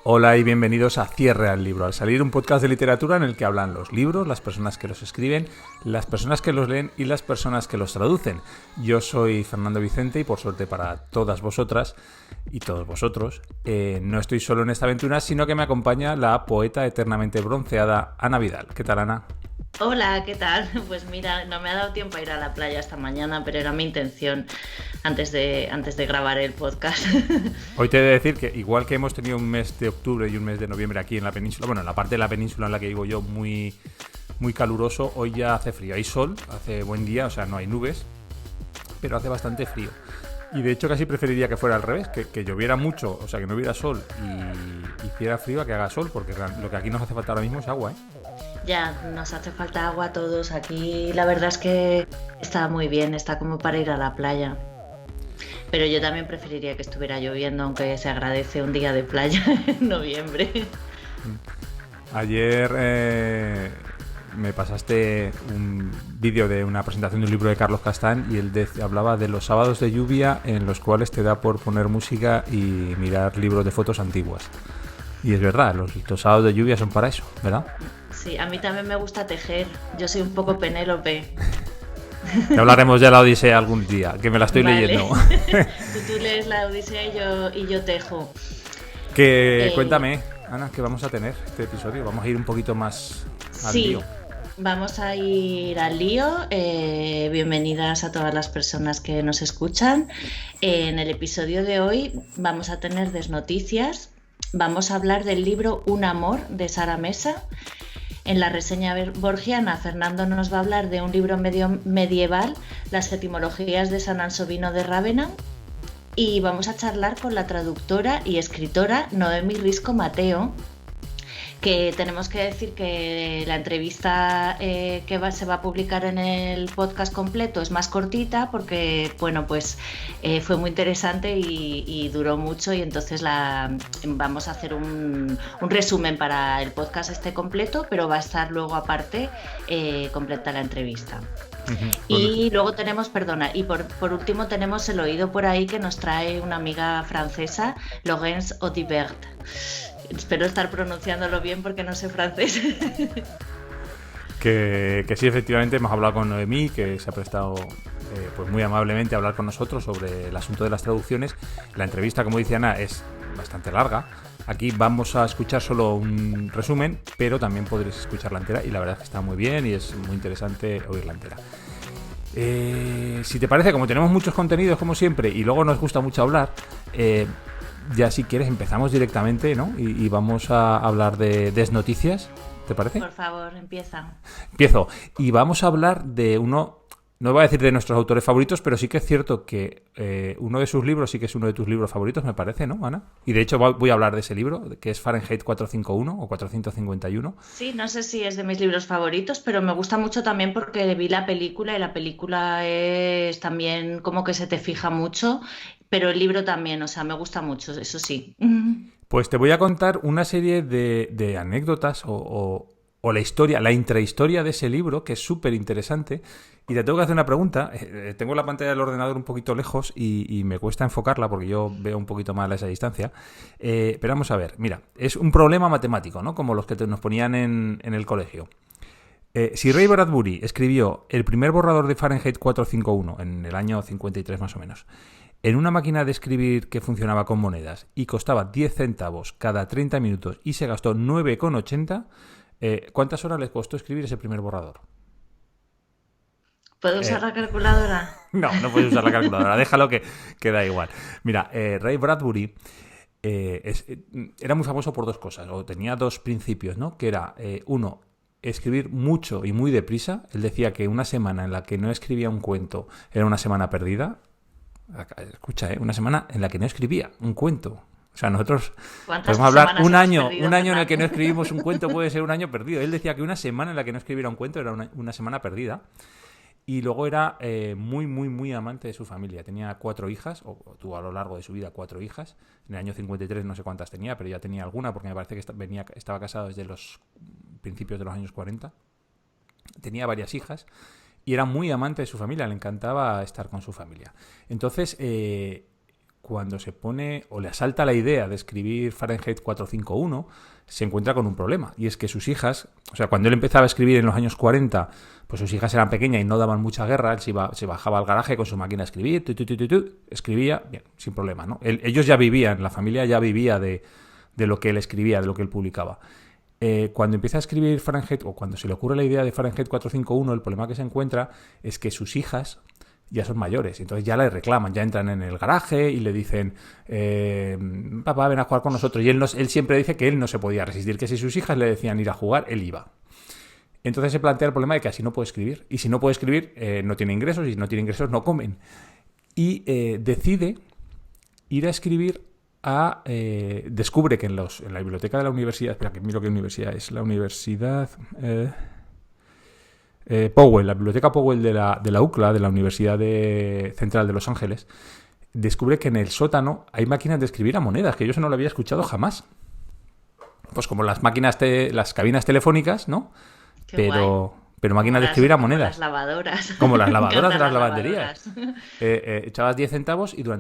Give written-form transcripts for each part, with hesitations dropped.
Hola y bienvenidos a Cierre al Libro, al salir un podcast de literatura en el que hablan los libros, las personas que los escriben, las personas que los leen y las personas que los traducen. Yo soy Fernando Vicente y por suerte para todas vosotras y todos vosotros, no estoy solo en esta aventura, sino que me acompaña la poeta eternamente bronceada Ana Vidal. ¿Qué tal, Ana? Hola, ¿qué tal? Pues mira, no me ha dado tiempo a ir a la playa esta mañana, pero era mi intención antes de grabar el podcast. Hoy te he de decir que igual que hemos tenido un mes de octubre y un mes de noviembre aquí en la península, bueno, en la parte de la península en la que vivo yo muy caluroso, hoy ya hace frío, hay sol, hace buen día, o sea, no hay nubes, pero hace bastante frío. Y de hecho casi preferiría que fuera al revés, que lloviera mucho, o sea, que no hubiera sol y hiciera frío a que haga sol, porque lo que aquí nos hace falta ahora mismo es agua, ¿eh? Ya, nos hace falta agua a todos. Aquí la verdad es que está muy bien, está como para ir a la playa. Pero yo también preferiría que estuviera lloviendo, aunque se agradece un día de playa en noviembre. Ayer me pasaste un vídeo de una presentación de un libro de Carlos Castán y él hablaba de los sábados de lluvia en los cuales te da por poner música y mirar libros de fotos antiguas. Y es verdad, los sábados de lluvia son para eso, ¿verdad? Sí, a mí también me gusta tejer. Yo soy un poco Penélope. Ya hablaremos de la Odisea algún día, que me la estoy Vale. leyendo. Tú lees la Odisea y yo tejo. Que Eh, cuéntame, Ana, que vamos a tener este episodio. Vamos a ir un poquito más al lío. Sí, vamos a ir al lío. Bienvenidas a todas las personas que nos escuchan. En el episodio de hoy vamos a tener desnoticias. Vamos a hablar del libro Un amor de Sara Mesa. En la reseña borgiana, Fernando nos va a hablar de un libro medieval, Las etimologías de San Ansovino de Rávena. Y vamos a charlar con la traductora y escritora Noemi Risco Mateo, que tenemos que decir que la entrevista se va a publicar en el podcast completo es más cortita porque, bueno, pues fue muy interesante y duró mucho y entonces vamos a hacer un resumen para el podcast este completo, pero va a estar luego aparte completa la entrevista. Bueno, Y luego tenemos, perdona, y por último tenemos el oído por ahí que nos trae una amiga francesa, Laurence Audibert. Espero estar pronunciándolo bien porque no sé francés. que sí, efectivamente, hemos hablado con Noemí, que se ha prestado pues muy amablemente a hablar con nosotros sobre el asunto de las traducciones. La entrevista, como dice Ana, es bastante larga. Aquí vamos a escuchar solo un resumen, pero también podréis escucharla entera y la verdad es que está muy bien y es muy interesante oírla entera. Si te parece, como tenemos muchos contenidos como siempre y luego nos gusta mucho hablar, ya si quieres empezamos directamente, ¿no? Y vamos a hablar de desnoticias, ¿te parece? Por favor, empieza. Empiezo. Y vamos a hablar de uno, no voy a decir de nuestros autores favoritos, pero sí que es cierto que uno de sus libros sí que es uno de tus libros favoritos, me parece, ¿no, Ana? Y de hecho voy a hablar de ese libro, que es Fahrenheit 451 o 451. Sí, no sé si es de mis libros favoritos, pero me gusta mucho también porque vi la película y la película es también como que se te fija mucho, pero el libro también, o sea, me gusta mucho, eso sí. Pues te voy a contar una serie de anécdotas o la historia, la intrahistoria de ese libro, que es súper interesante. Y te tengo que hacer una pregunta. Tengo la pantalla del ordenador un poquito lejos y me cuesta enfocarla porque yo veo un poquito mal a esa distancia. Pero vamos a ver, mira, es un problema matemático, ¿no? Como los que nos ponían en el colegio. Si Ray Bradbury escribió el primer borrador de Fahrenheit 451 en el año 53 más o menos, en una máquina de escribir que funcionaba con monedas y costaba 10 centavos cada 30 minutos y se gastó 9,80, ¿cuántas horas les costó escribir ese primer borrador? ¿Puedo usar Eh, la calculadora? no puedes usar la calculadora, déjalo que da igual. Mira, Ray Bradbury era muy famoso por dos cosas, o tenía dos principios, ¿no? Que era, uno, escribir mucho y muy deprisa. Él decía que una semana en la que no escribía un cuento era una semana perdida. Escucha, una semana en la que no escribía un cuento. O sea, nosotros ¿Cuántas podemos hablar semanas hemos perdido, un año en el que no Fernando? escribimos un cuento puede ser un año perdido. Él decía que una semana en la que no escribiera un cuento era una semana perdida. Y luego era muy amante de su familia. Tenía 4 hijas, o tuvo a lo largo de su vida 4 hijas. En el año 53 no sé cuántas tenía, pero ya tenía alguna, porque me parece que estaba casado desde los principios de los años 40. Tenía varias hijas y era muy amante de su familia, le encantaba estar con su familia. Entonces, cuando se pone o le asalta la idea de escribir Fahrenheit 451, se encuentra con un problema. Y es que sus hijas, o sea, cuando él empezaba a escribir en los años 40, pues sus hijas eran pequeñas y no daban mucha guerra. Él se bajaba al garaje con su máquina a escribir, escribía, bien, sin problema, ¿no? Ellos ya vivían, la familia ya vivía de lo que él escribía, de lo que él publicaba. Cuando empieza a escribir Fahrenheit, o cuando se le ocurre la idea de Fahrenheit 451, el problema que se encuentra es que sus hijas ya son mayores, entonces ya le reclaman, ya entran en el garaje y le dicen, papá, ven a jugar con nosotros. Y él siempre dice que él no se podía resistir, que si sus hijas le decían ir a jugar, él iba. Entonces se plantea el problema de que así no puede escribir, y si no puede escribir, no tiene ingresos, y si no tiene ingresos, no comen. Y decide ir a escribir descubre que en la biblioteca de la universidad, espera que miro qué universidad es, la universidad Powell, la biblioteca Powell de la UCLA, de la Universidad Central de Los Ángeles, descubre que en el sótano hay máquinas de escribir a monedas, que yo eso no lo había escuchado jamás. Pues como las máquinas, las cabinas telefónicas, ¿no? Pero máquinas de escribir a monedas. Como las lavadoras. Como las lavadoras de las lavanderías. Echabas 10 centavos y yo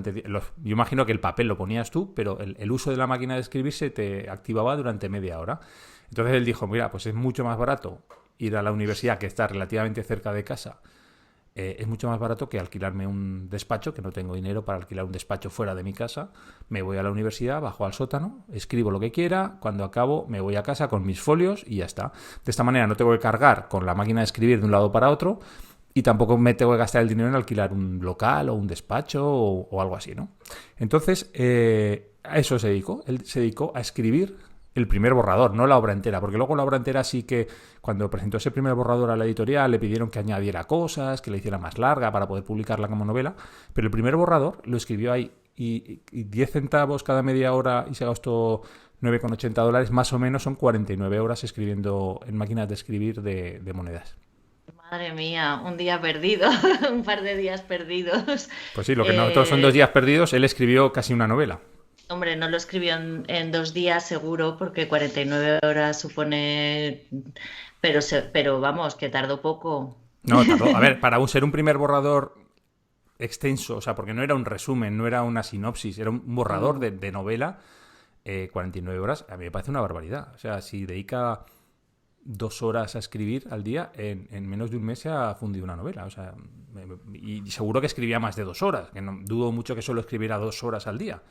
imagino que el papel lo ponías tú, pero el uso de la máquina de escribir se te activaba durante media hora. Entonces él dijo, mira, pues es mucho más barato ir a la universidad, que está relativamente cerca de casa. Es mucho más barato que alquilarme un despacho, que no tengo dinero para alquilar un despacho fuera de mi casa. Me voy a la universidad, bajo al sótano, escribo lo que quiera, cuando acabo me voy a casa con mis folios y ya está. De esta manera no tengo que cargar con la máquina de escribir de un lado para otro y tampoco me tengo que gastar el dinero en alquilar un local o un despacho o algo así, ¿no? Entonces, a eso se dedicó. Él se dedicó a escribir el primer borrador, no la obra entera, porque luego la obra entera sí que cuando presentó ese primer borrador a la editorial le pidieron que añadiera cosas, que la hiciera más larga para poder publicarla como novela, pero el primer borrador lo escribió ahí y 10 centavos cada media hora y se gastó $9,80, más o menos son 49 horas escribiendo en máquinas de escribir de monedas. Madre mía, un día perdido, un par de días perdidos. Pues sí, lo que nosotros son 2 días perdidos, él escribió casi una novela. Hombre, no lo escribió en 2 días seguro, porque 49 horas supone... Pero vamos, que tardó poco. No, tardó. A ver, para ser un primer borrador extenso, o sea, porque no era un resumen, no era una sinopsis, era un borrador de novela, 49 horas, a mí me parece una barbaridad. O sea, si dedica 2 horas a escribir al día, en menos de un mes se ha fundido una novela. O sea, y seguro que escribía más de 2 horas, que no dudo mucho que solo escribiera 2 horas al día.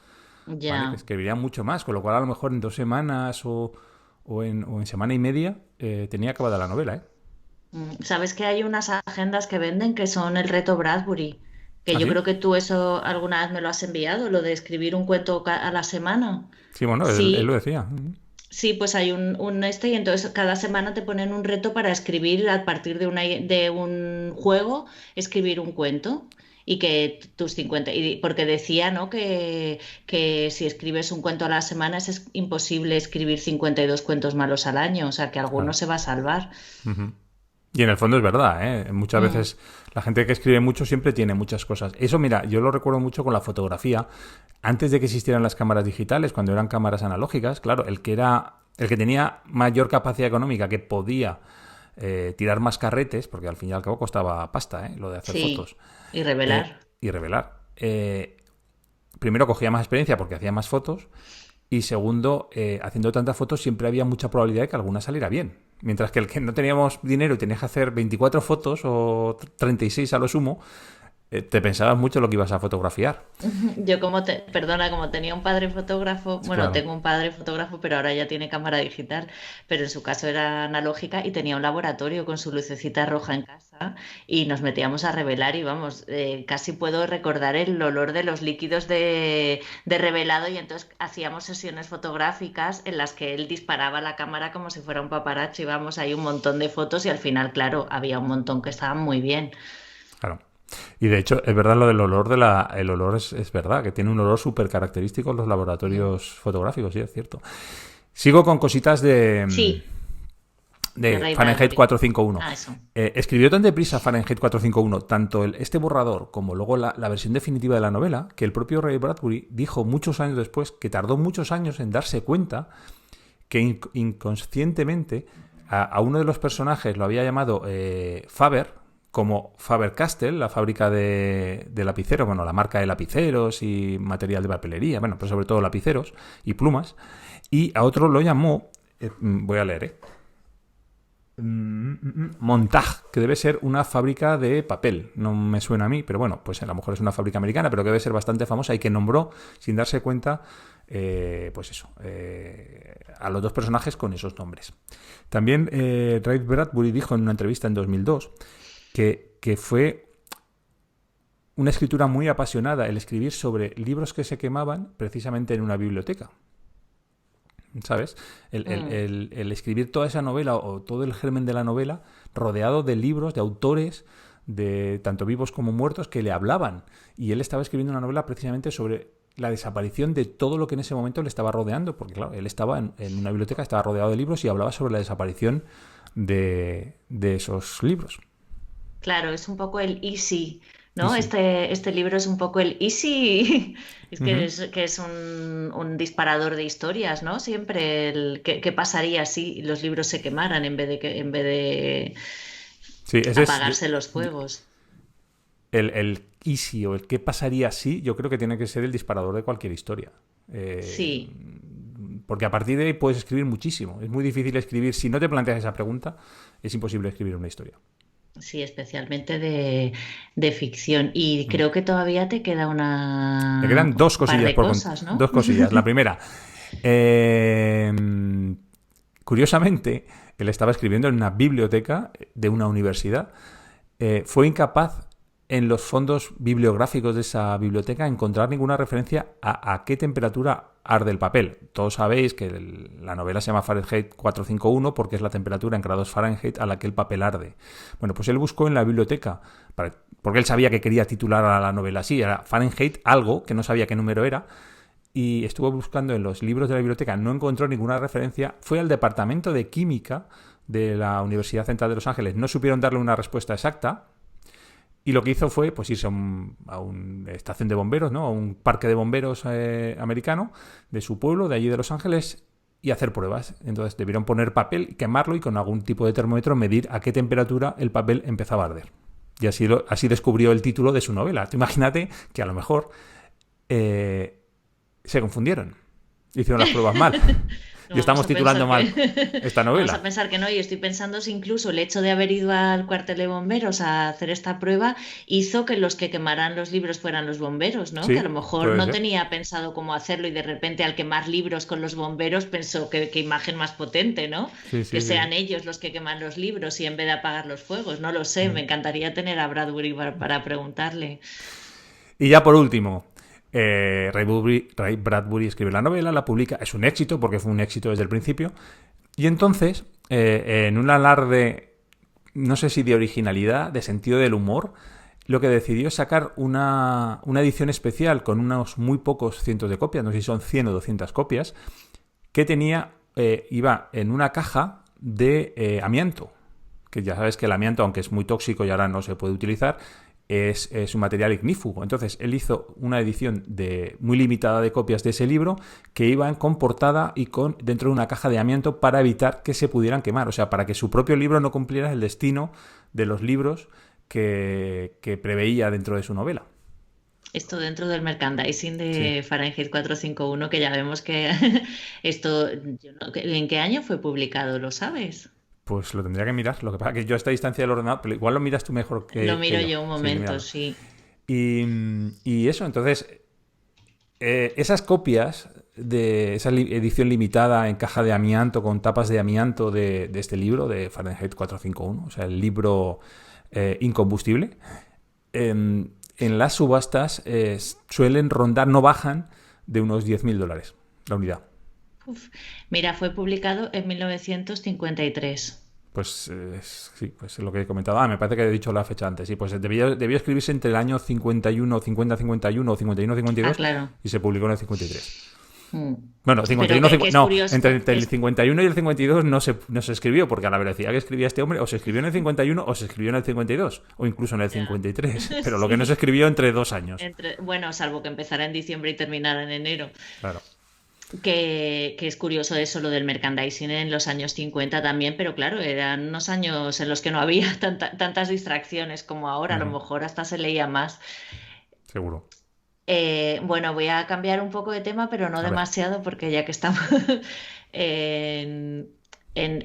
Ya. ¿Vale? Que escribiría mucho más, con lo cual a lo mejor en 2 semanas o en semana y media tenía acabada la novela, ¿eh? ¿Sabes que hay unas agendas que venden que son el reto Bradbury? Que ¿Ah, yo sí? creo que tú eso alguna vez me lo has enviado, lo de escribir un cuento a la semana. Sí, bueno, él lo Sí, decía. sí, pues hay un y entonces cada semana te ponen un reto para escribir a partir de un juego, escribir un cuento. Y que tus 50, porque decía, ¿no? Que si escribes un cuento a la semana es imposible escribir 52 cuentos malos al año, o sea que alguno Claro. se va a salvar. Ujú. Y en el fondo es verdad, ¿eh? Muchas Mm, veces la gente que escribe mucho siempre tiene muchas cosas. Eso, mira, yo lo recuerdo mucho con la fotografía. Antes de que existieran las cámaras digitales, cuando eran cámaras analógicas, claro, el que tenía mayor capacidad económica, que podía tirar más carretes, porque al fin y al cabo costaba pasta, lo de hacer sí, fotos y revelar. y revelar. Primero cogía más experiencia porque hacía más fotos y segundo, haciendo tantas fotos siempre había mucha probabilidad de que alguna saliera bien. Mientras que el que no teníamos dinero y tenías que hacer 24 fotos o 36 a lo sumo, te pensabas mucho lo que ibas a fotografiar. Yo perdona, como tenía un padre fotógrafo, bueno, Claro. tengo un padre fotógrafo, pero ahora ya tiene cámara digital, pero en su caso era analógica y tenía un laboratorio con su lucecita roja en casa y nos metíamos a revelar y vamos, casi puedo recordar el olor de los líquidos de revelado y entonces hacíamos sesiones fotográficas en las que él disparaba la cámara como si fuera un paparazzi y vamos, hay un montón de fotos y al final, claro, había un montón que estaban muy bien. Claro. Y de hecho, es verdad lo del olor el olor es verdad, que tiene un olor súper característico en los laboratorios fotográficos, sí, es cierto. Sigo con cositas Sí, de de Ray Fahrenheit Bradbury. 451. Ah, eso. Escribió tan deprisa Fahrenheit 451, tanto este borrador como luego la versión definitiva de la novela, que el propio Ray Bradbury dijo muchos años después que tardó muchos años en darse cuenta que inconscientemente a uno de los personajes lo había llamado Faber, como Faber-Castell, la fábrica de lapiceros, bueno, la marca de lapiceros y material de papelería, bueno, pero sobre todo lapiceros y plumas. Y a otro lo llamó, voy a leer, Montage, que debe ser una fábrica de papel. No me suena a mí, pero bueno, pues a lo mejor es una fábrica americana, pero que debe ser bastante famosa y que nombró, sin darse cuenta, pues eso, a los dos personajes con esos nombres. También Ray Bradbury dijo en una entrevista en 2002 que fue una escritura muy apasionada el escribir sobre libros que se quemaban precisamente en una biblioteca. ¿Sabes? El escribir toda esa novela o todo el germen de la novela rodeado de libros, de autores, de tanto vivos como muertos, que le hablaban. Y él estaba escribiendo una novela precisamente sobre la desaparición de todo lo que en ese momento le estaba rodeando, porque claro, él estaba en una biblioteca, estaba rodeado de libros y hablaba sobre la desaparición de esos libros. Claro, es un poco el easy, ¿no? Este libro es un poco el easy, es que es un disparador de historias, ¿no? Siempre ¿qué pasaría si los libros se quemaran en vez de apagarse los fuegos? El easy o el qué pasaría si, yo creo que tiene que ser el disparador de cualquier historia. Sí. Porque a partir de ahí puedes escribir muchísimo. Es muy difícil escribir, si no te planteas esa pregunta, es imposible escribir una historia. Sí, especialmente de ficción. Y creo que todavía te queda Me quedan dos cosillas par de cosas, ¿no? Dos cosillas. La primera, curiosamente, él estaba escribiendo en una biblioteca de una universidad. Fue incapaz en los fondos bibliográficos de esa biblioteca encontrar ninguna referencia a qué temperatura arde el papel. Todos sabéis que la novela se llama Fahrenheit 451 porque es la temperatura en grados Fahrenheit a la que el papel arde. Bueno, pues él buscó en la biblioteca, porque él sabía que quería titular a la novela así, era Fahrenheit algo, que no sabía qué número era, y estuvo buscando en los libros de la biblioteca, no encontró ninguna referencia, fue al departamento de química de la Universidad Central de Los Ángeles, no supieron darle una respuesta exacta. Y lo que hizo fue pues irse a una estación de bomberos, ¿no? A un parque de bomberos americano de su pueblo, de allí de Los Ángeles, y hacer pruebas. Entonces debieron poner papel y quemarlo y con algún tipo de termómetro medir a qué temperatura el papel empezaba a arder. Y así descubrió el título de su novela. Tú imagínate que a lo mejor se confundieron. Hicieron las pruebas mal. Y estamos titulando mal esta novela. Vamos a pensar que no, y estoy pensando si incluso el hecho de haber ido al cuartel de bomberos a hacer esta prueba hizo que los que quemaran los libros fueran los bomberos, ¿no? Sí, que a lo mejor no ser. Tenía pensado cómo hacerlo y de repente al quemar libros con los bomberos pensó que imagen más potente, ¿no? Sí, que sean ellos los que queman los libros y en vez de apagar los fuegos, no lo sé, me encantaría tener a Bradbury para preguntarle. Y ya por último, Ray Bradbury escribe la novela, la publica, es un éxito porque fue un éxito desde el principio, y entonces en un alarde, no sé si de originalidad, de sentido del humor, lo que decidió es sacar una edición especial con unos muy pocos cientos de copias, no sé si son 100 o 200 copias, que iba en una caja de amianto, que ya sabes que el amianto, aunque es muy tóxico y ahora no se puede utilizar, es un material ignífugo. Entonces él hizo una edición muy limitada de copias de ese libro que iban con portada y dentro de una caja de amianto para evitar que se pudieran quemar, o sea, para que su propio libro no cumpliera el destino de los libros que preveía dentro de su novela. Esto dentro del merchandising de Sí. Fahrenheit 451, que ya vemos que esto, ¿en qué año fue publicado? ¿Lo sabes? Pues lo tendría que mirar. Lo que pasa es que yo a esta distancia del ordenador, pero igual lo miras tú mejor Lo que miro yo. yo un Sí, momento, míralo. sí. Y eso, entonces, esas copias de esa edición limitada en caja de amianto, con tapas de amianto de este libro, de Fahrenheit 451, o sea, el libro incombustible, en las subastas suelen rondar, no bajan de unos $10.000 la unidad. Uf. Mira, fue publicado en 1953. Pues sí, pues es lo que he comentado. Me parece que he dicho la fecha antes. Sí, pues debió escribirse entre el año 50-51 o 51-52 Claro. y se publicó en el 53. Mm. Bueno, Pero 51, que es no, curioso. entre el 51 y el 52 no se escribió, porque a la velocidad que escribía este hombre, o se escribió en el 51 o se escribió en el 52, o incluso en el 53. Pero lo que no se escribió entre 2 años. Bueno, salvo que empezara en diciembre y terminara en enero. Claro. que es curioso eso, lo del merchandising en los años 50 también, pero claro, eran unos años en los que no había tantas distracciones como ahora, a lo Ujú, mejor hasta se leía más. seguro. Bueno, voy a cambiar un poco de tema, pero no A ver. demasiado, porque ya que estamos en,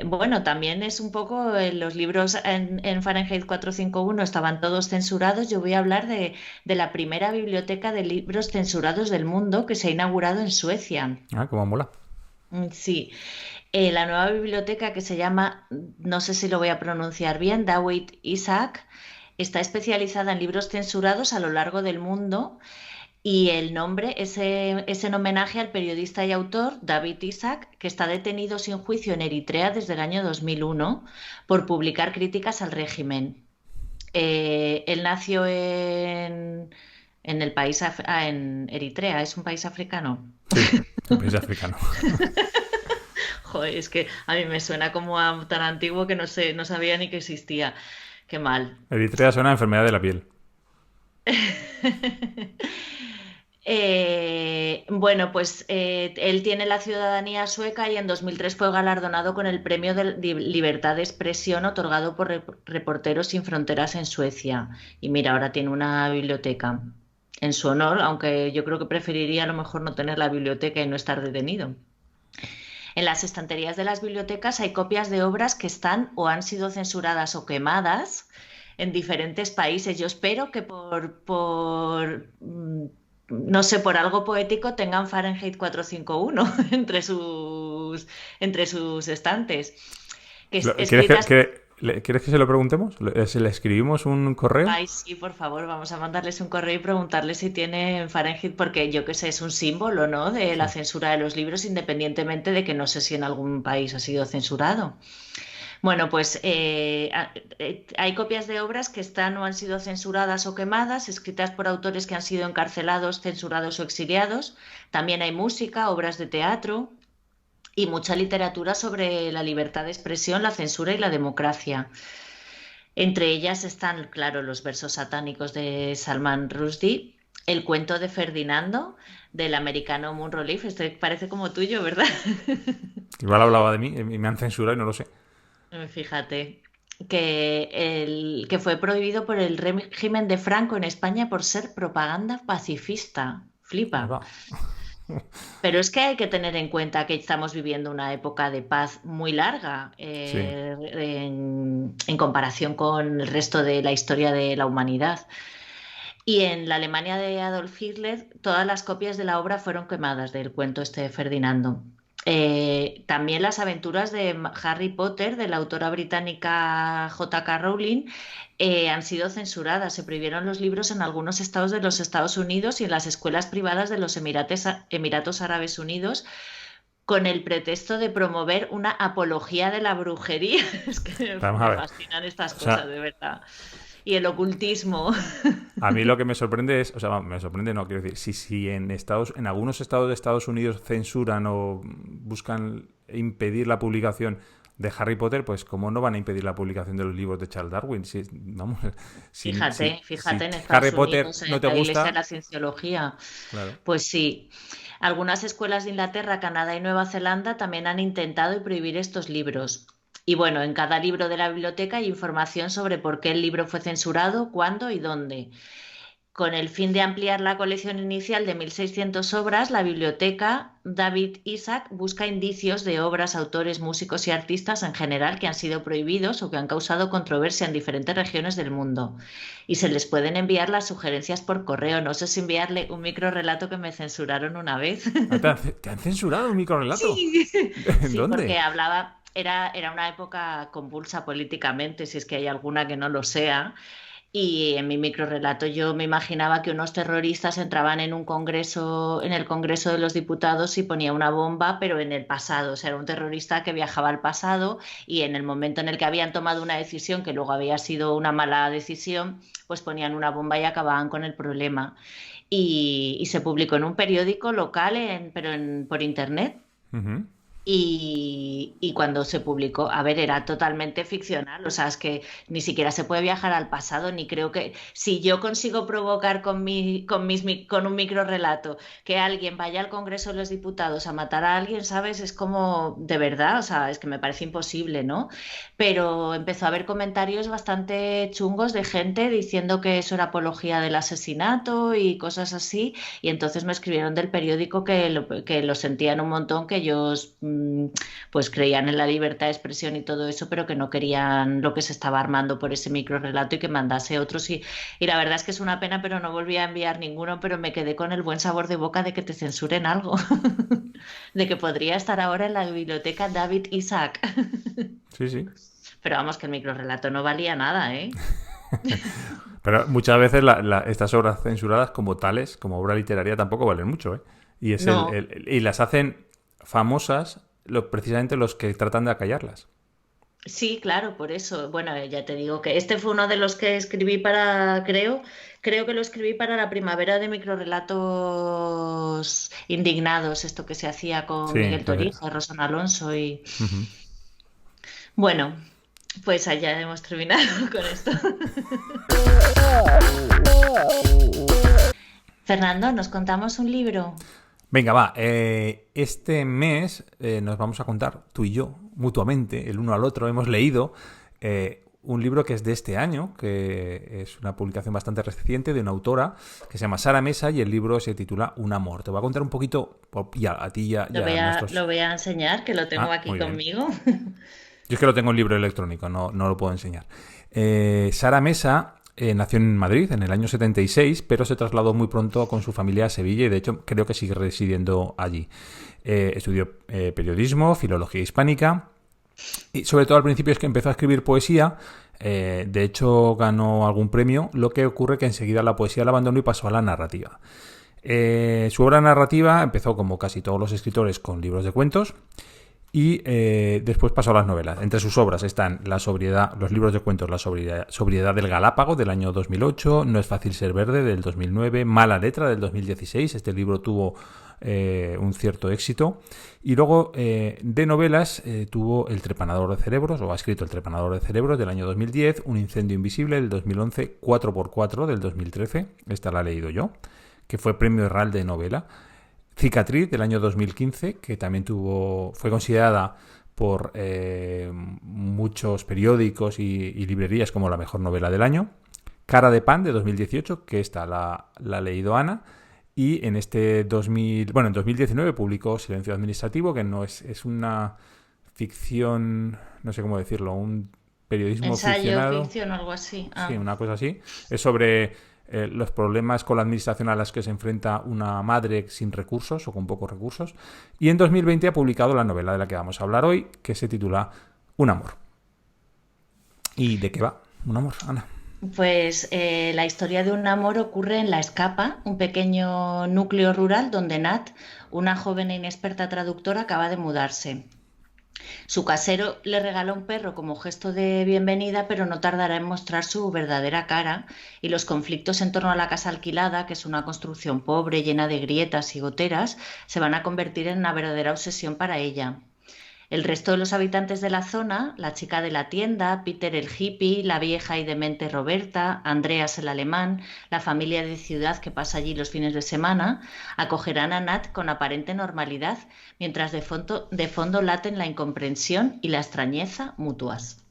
bueno, también es un poco los libros en Fahrenheit 451 estaban todos censurados. Yo voy a hablar de la primera biblioteca de libros censurados del mundo que se ha inaugurado en Suecia. Ah, cómo mola. Sí, la nueva biblioteca que se llama, no sé si lo voy a pronunciar bien, Dawit Isaak, está especializada en libros censurados a lo largo del mundo y el nombre es en homenaje al periodista y autor David Isaac, que está detenido sin juicio en Eritrea desde el año 2001 por publicar críticas al régimen. Él nació en el país, en Eritrea, es un país africano. Sí, un país africano. Joder, es que a mí me suena como a tan antiguo que no sé, no sabía ni que existía. Qué mal. Eritrea suena a enfermedad de la piel. Bueno, pues él tiene la ciudadanía sueca y en 2003 fue galardonado con el Premio de Libertad de Expresión otorgado por Reporteros Sin Fronteras en Suecia. Y mira, ahora tiene una biblioteca en su honor, aunque yo creo que preferiría a lo mejor no tener la biblioteca y no estar detenido. En las estanterías de las bibliotecas hay copias de obras que están o han sido censuradas o quemadas en diferentes países. Yo espero que no sé, por algo poético tengan Fahrenheit 451 entre sus estantes. ¿Quieres que, Escritas. ¿quieres que se lo preguntemos? ¿Se le escribimos un correo? Ay, sí, por favor, vamos a mandarles un correo y preguntarles si tienen Fahrenheit, porque yo qué sé, es un símbolo, ¿no? De la Sí. censura de los libros, independientemente de que no sé si en algún país ha sido censurado. Bueno, pues hay copias de obras que están o han sido censuradas o quemadas, escritas por autores que han sido encarcelados, censurados o exiliados. También hay música, obras de teatro y mucha literatura sobre la libertad de expresión, la censura y la democracia. Entre ellas están, claro, los versos satánicos de Salman Rushdie, el cuento de Ferdinando del americano Munro Leaf. Este parece como tuyo, ¿verdad? Igual hablaba de mí y me han censurado y no lo sé. Fíjate que fue prohibido por el régimen de Franco en España por ser propaganda pacifista. Ahí Flipa. va. Pero es que hay que tener en cuenta que estamos viviendo una época de paz muy larga Sí. en comparación con el resto de la historia de la humanidad. Y en la Alemania de Adolf Hitler, todas las copias de la obra fueron quemadas del cuento este de Ferdinando. También las aventuras de Harry Potter, de la autora británica J.K. Rowling, han sido censuradas. Se prohibieron los libros en algunos estados de los Estados Unidos y en las escuelas privadas de los Emiratos Árabes Unidos con el pretexto de promover una apología de la brujería. Es que Vamos a me ver. fascinan estas O cosas, sea, de verdad. Y el ocultismo. a mí lo que me sorprende es, o sea, me sorprende, no, quiero decir, si en algunos estados de Estados Unidos censuran o buscan impedir la publicación de Harry Potter, pues ¿cómo no van a impedir la publicación de los libros de Charles Darwin? Si, vamos, Fíjate si en Harry Estados Potter Unidos, no en te la Iglesia de gusta, la Cienciología. claro. Pues sí, algunas escuelas de Inglaterra, Canadá y Nueva Zelanda también han intentado prohibir estos libros. Y bueno, en cada libro de la biblioteca hay información sobre por qué el libro fue censurado, cuándo y dónde. Con el fin de ampliar la colección inicial de 1.600 obras, la biblioteca David Isaac busca indicios de obras, autores, músicos y artistas en general que han sido prohibidos o que han causado controversia en diferentes regiones del mundo. Y se les pueden enviar las sugerencias por correo. No sé si enviarle un microrrelato que me censuraron una vez. Ah, ¿te han censurado un microrelato? Sí, ¿En sí, porque dónde? hablaba, era una época convulsa políticamente, si es que hay alguna que no lo sea. Y en mi microrelato yo me imaginaba que unos terroristas entraban en un congreso, en el Congreso de los Diputados y ponía una bomba, pero en el pasado. O sea, era un terrorista que viajaba al pasado y en el momento en el que habían tomado una decisión que luego había sido una mala decisión, pues ponían una bomba y acababan con el problema. Y se publicó en un periódico local, por internet. Ujú. Y cuando se publicó, a ver, era totalmente ficcional, o sea, es que ni siquiera se puede viajar al pasado, ni creo que si yo consigo provocar con un micro relato que alguien vaya al Congreso de los Diputados a matar a alguien, ¿sabes? Es como, de verdad, o sea, es que me parece imposible, ¿no? Pero empezó a haber comentarios bastante chungos de gente diciendo que eso era apología del asesinato y cosas así, y entonces me escribieron del periódico que lo sentían un montón, que ellos pues creían en la libertad de expresión y todo eso, pero que no querían lo que se estaba armando por ese micro relato y que mandase otros. Y la verdad es que es una pena, pero no volví a enviar ninguno, pero me quedé con el buen sabor de boca de que te censuren algo, de que podría estar ahora en la biblioteca David Isaac. Sí, sí. Pero vamos, que el micro relato no valía nada, ¿eh? Pero muchas veces estas obras censuradas como tales, como obra literaria, tampoco valen mucho, ¿eh? Y, No. y las hacen famosas precisamente los que tratan de acallarlas. Sí, claro, por eso. Bueno, ya te digo que este fue uno de los que escribí para, creo que lo escribí para la primavera de microrelatos indignados, esto que se hacía con Sí, Miguel Torija, Rosana Alonso y ujú. bueno, pues allá hemos terminado con esto. Fernando, ¿nos contamos un libro? Venga, va. Este mes nos vamos a contar, tú y yo, mutuamente, el uno al otro, hemos leído un libro que es de este año, que es una publicación bastante reciente de una autora que se llama Sara Mesa y el libro se titula Un amor. Te voy a contar un poquito, ya, a ti ya a Lo nuestros... voy a enseñar, que lo tengo Ah, aquí muy bien. conmigo. Yo es que lo tengo en libro electrónico, no lo puedo enseñar. Sara Mesa nació en Madrid en el año 76, pero se trasladó muy pronto con su familia a Sevilla y de hecho creo que sigue residiendo allí. Estudió periodismo, filología hispánica y sobre todo al principio es que empezó a escribir poesía. De hecho ganó algún premio, lo que ocurre que enseguida la poesía la abandonó y pasó a la narrativa. Su obra narrativa empezó como casi todos los escritores con libros de cuentos y después pasó a las novelas. Entre sus obras están La sobriedad, los libros de cuentos La sobriedad del Galápago del año 2008, No es fácil ser verde del 2009, Mala letra del 2016. Este libro tuvo un cierto éxito. Y luego de novelas tuvo El trepanador de cerebros, o ha escrito El trepanador de cerebros del año 2010, Un incendio invisible del 2011, 4x4 del 2013, esta la he leído yo, que fue premio Herral de novela. Cicatriz del año 2015, que también fue considerada por muchos periódicos y librerías como la mejor novela del año. Cara de pan de 2018, que esta la ha leído Ana. Y en en 2019 publicó Silencio Administrativo, que no es una ficción, no sé cómo decirlo, un periodismo Ensayo, ficcionado. ficción o algo así. Sí, Ah. una cosa así. Es sobre los problemas con la administración a las que se enfrenta una madre sin recursos o con pocos recursos. Y en 2020 ha publicado la novela de la que vamos a hablar hoy, que se titula Un amor. ¿Y de qué va? Un amor, Ana. Pues la historia de un amor ocurre en La Escapa, un pequeño núcleo rural donde Nat, una joven e inexperta traductora, acaba de mudarse. Su casero le regala un perro como gesto de bienvenida, pero no tardará en mostrar su verdadera cara y los conflictos en torno a la casa alquilada, que es una construcción pobre, llena de grietas y goteras, se van a convertir en una verdadera obsesión para ella. El resto de los habitantes de la zona, la chica de la tienda, Peter el hippie, la vieja y demente Roberta, Andreas el alemán, la familia de ciudad que pasa allí los fines de semana, acogerán a Nat con aparente normalidad, mientras de fondo laten la incomprensión y la extrañeza mutuas.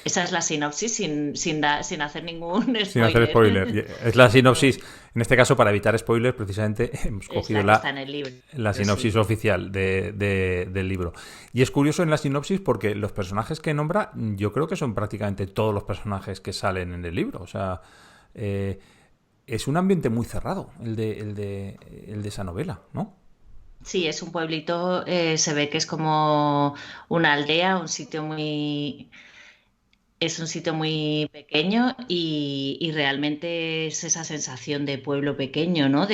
Esa es la sinopsis sin hacer ningún Sin hacer spoiler. spoiler. Es la sinopsis. En este caso, para evitar spoilers, precisamente hemos Es cogido la que está en el libro, la sinopsis sí. oficial del libro. Y es curioso en la sinopsis porque los personajes que nombra, yo creo que son prácticamente todos los personajes que salen en el libro. O sea, es un ambiente muy cerrado el de esa novela, ¿no? Sí, es un pueblito, se ve que es como una aldea, es un sitio muy pequeño y realmente es esa sensación de pueblo pequeño, ¿no?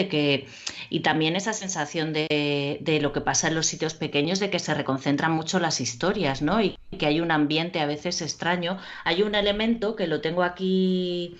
Y también esa sensación de lo que pasa en los sitios pequeños, de que se reconcentran mucho las historias, ¿no? Y que hay un ambiente a veces extraño. Hay un elemento que lo tengo aquí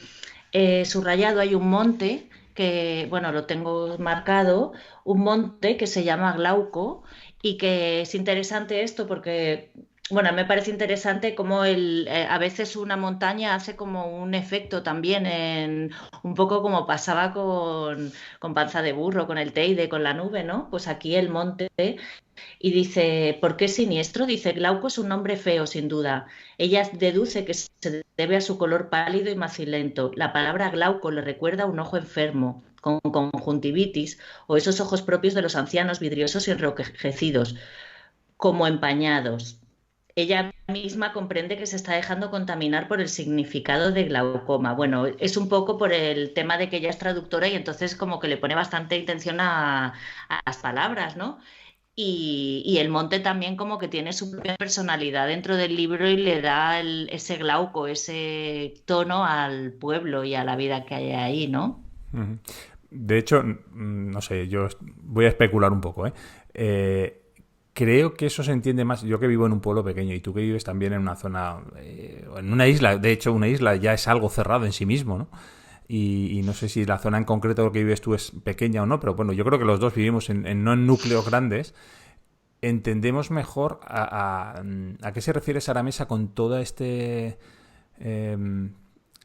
subrayado, hay un monte que, bueno, lo tengo marcado, un monte que se llama Glauco y que es interesante esto porque, bueno, me parece interesante cómo a veces una montaña hace como un efecto también, un poco como pasaba con Panza de Burro, con el Teide, con la nube, ¿no? Pues aquí el monte. Y dice, ¿por qué siniestro? Dice, Glauco es un nombre feo, sin duda. Ella deduce que se debe a su color pálido y macilento. La palabra glauco le recuerda a un ojo enfermo, con conjuntivitis, o esos ojos propios de los ancianos vidriosos y enrojecidos, como empañados. Ella misma comprende que se está dejando contaminar por el significado de glaucoma. Bueno, es un poco por el tema de que ella es traductora y entonces como que le pone bastante intención a las palabras, ¿no? Y el monte también como que tiene su propia personalidad dentro del libro y le da ese glauco, ese tono al pueblo y a la vida que hay ahí, ¿no? Ujú. De hecho, no sé, yo voy a especular un poco, ¿eh? Eh, Creo que eso se entiende más. Yo que vivo en un pueblo pequeño y tú que vives también en una zona, en una isla, de hecho, una isla ya es algo cerrado en sí mismo, ¿no? Y no sé si la zona en concreto que vives tú es pequeña o no, pero bueno, yo creo que los dos vivimos no en núcleos grandes. Entendemos mejor a qué se refiere Sara Mesa con toda eh,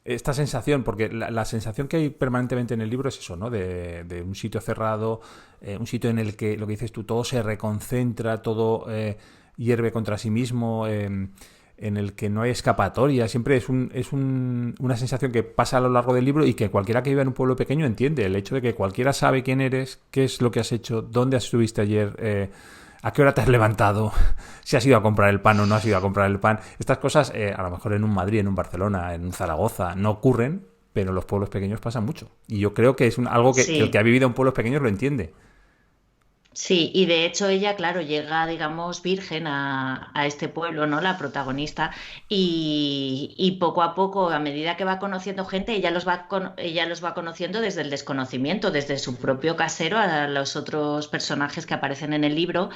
esta sensación, porque la sensación que hay permanentemente en el libro es eso, ¿no? De un sitio cerrado, un sitio en el que, lo que dices tú, todo se reconcentra, todo hierve contra sí mismo, en el que no hay escapatoria. Siempre una sensación que pasa a lo largo del libro y que cualquiera que viva en un pueblo pequeño entiende. El hecho de que cualquiera sabe quién eres, qué es lo que has hecho, dónde estuviste ayer, a qué hora te has levantado, si has ido a comprar el pan o no has ido a comprar el pan. Estas cosas, a lo mejor en un Madrid, en un Barcelona, en un Zaragoza, no ocurren, pero en los pueblos pequeños pasa mucho. Y yo creo que es algo que el que ha Sí. vivido en pueblos pequeños lo entiende. Sí, y de hecho ella, claro, llega, digamos, virgen a este pueblo, ¿no? La protagonista, y poco a poco, a medida que va conociendo gente, ella los va conociendo desde el desconocimiento, desde su propio casero a los otros personajes que aparecen en el libro.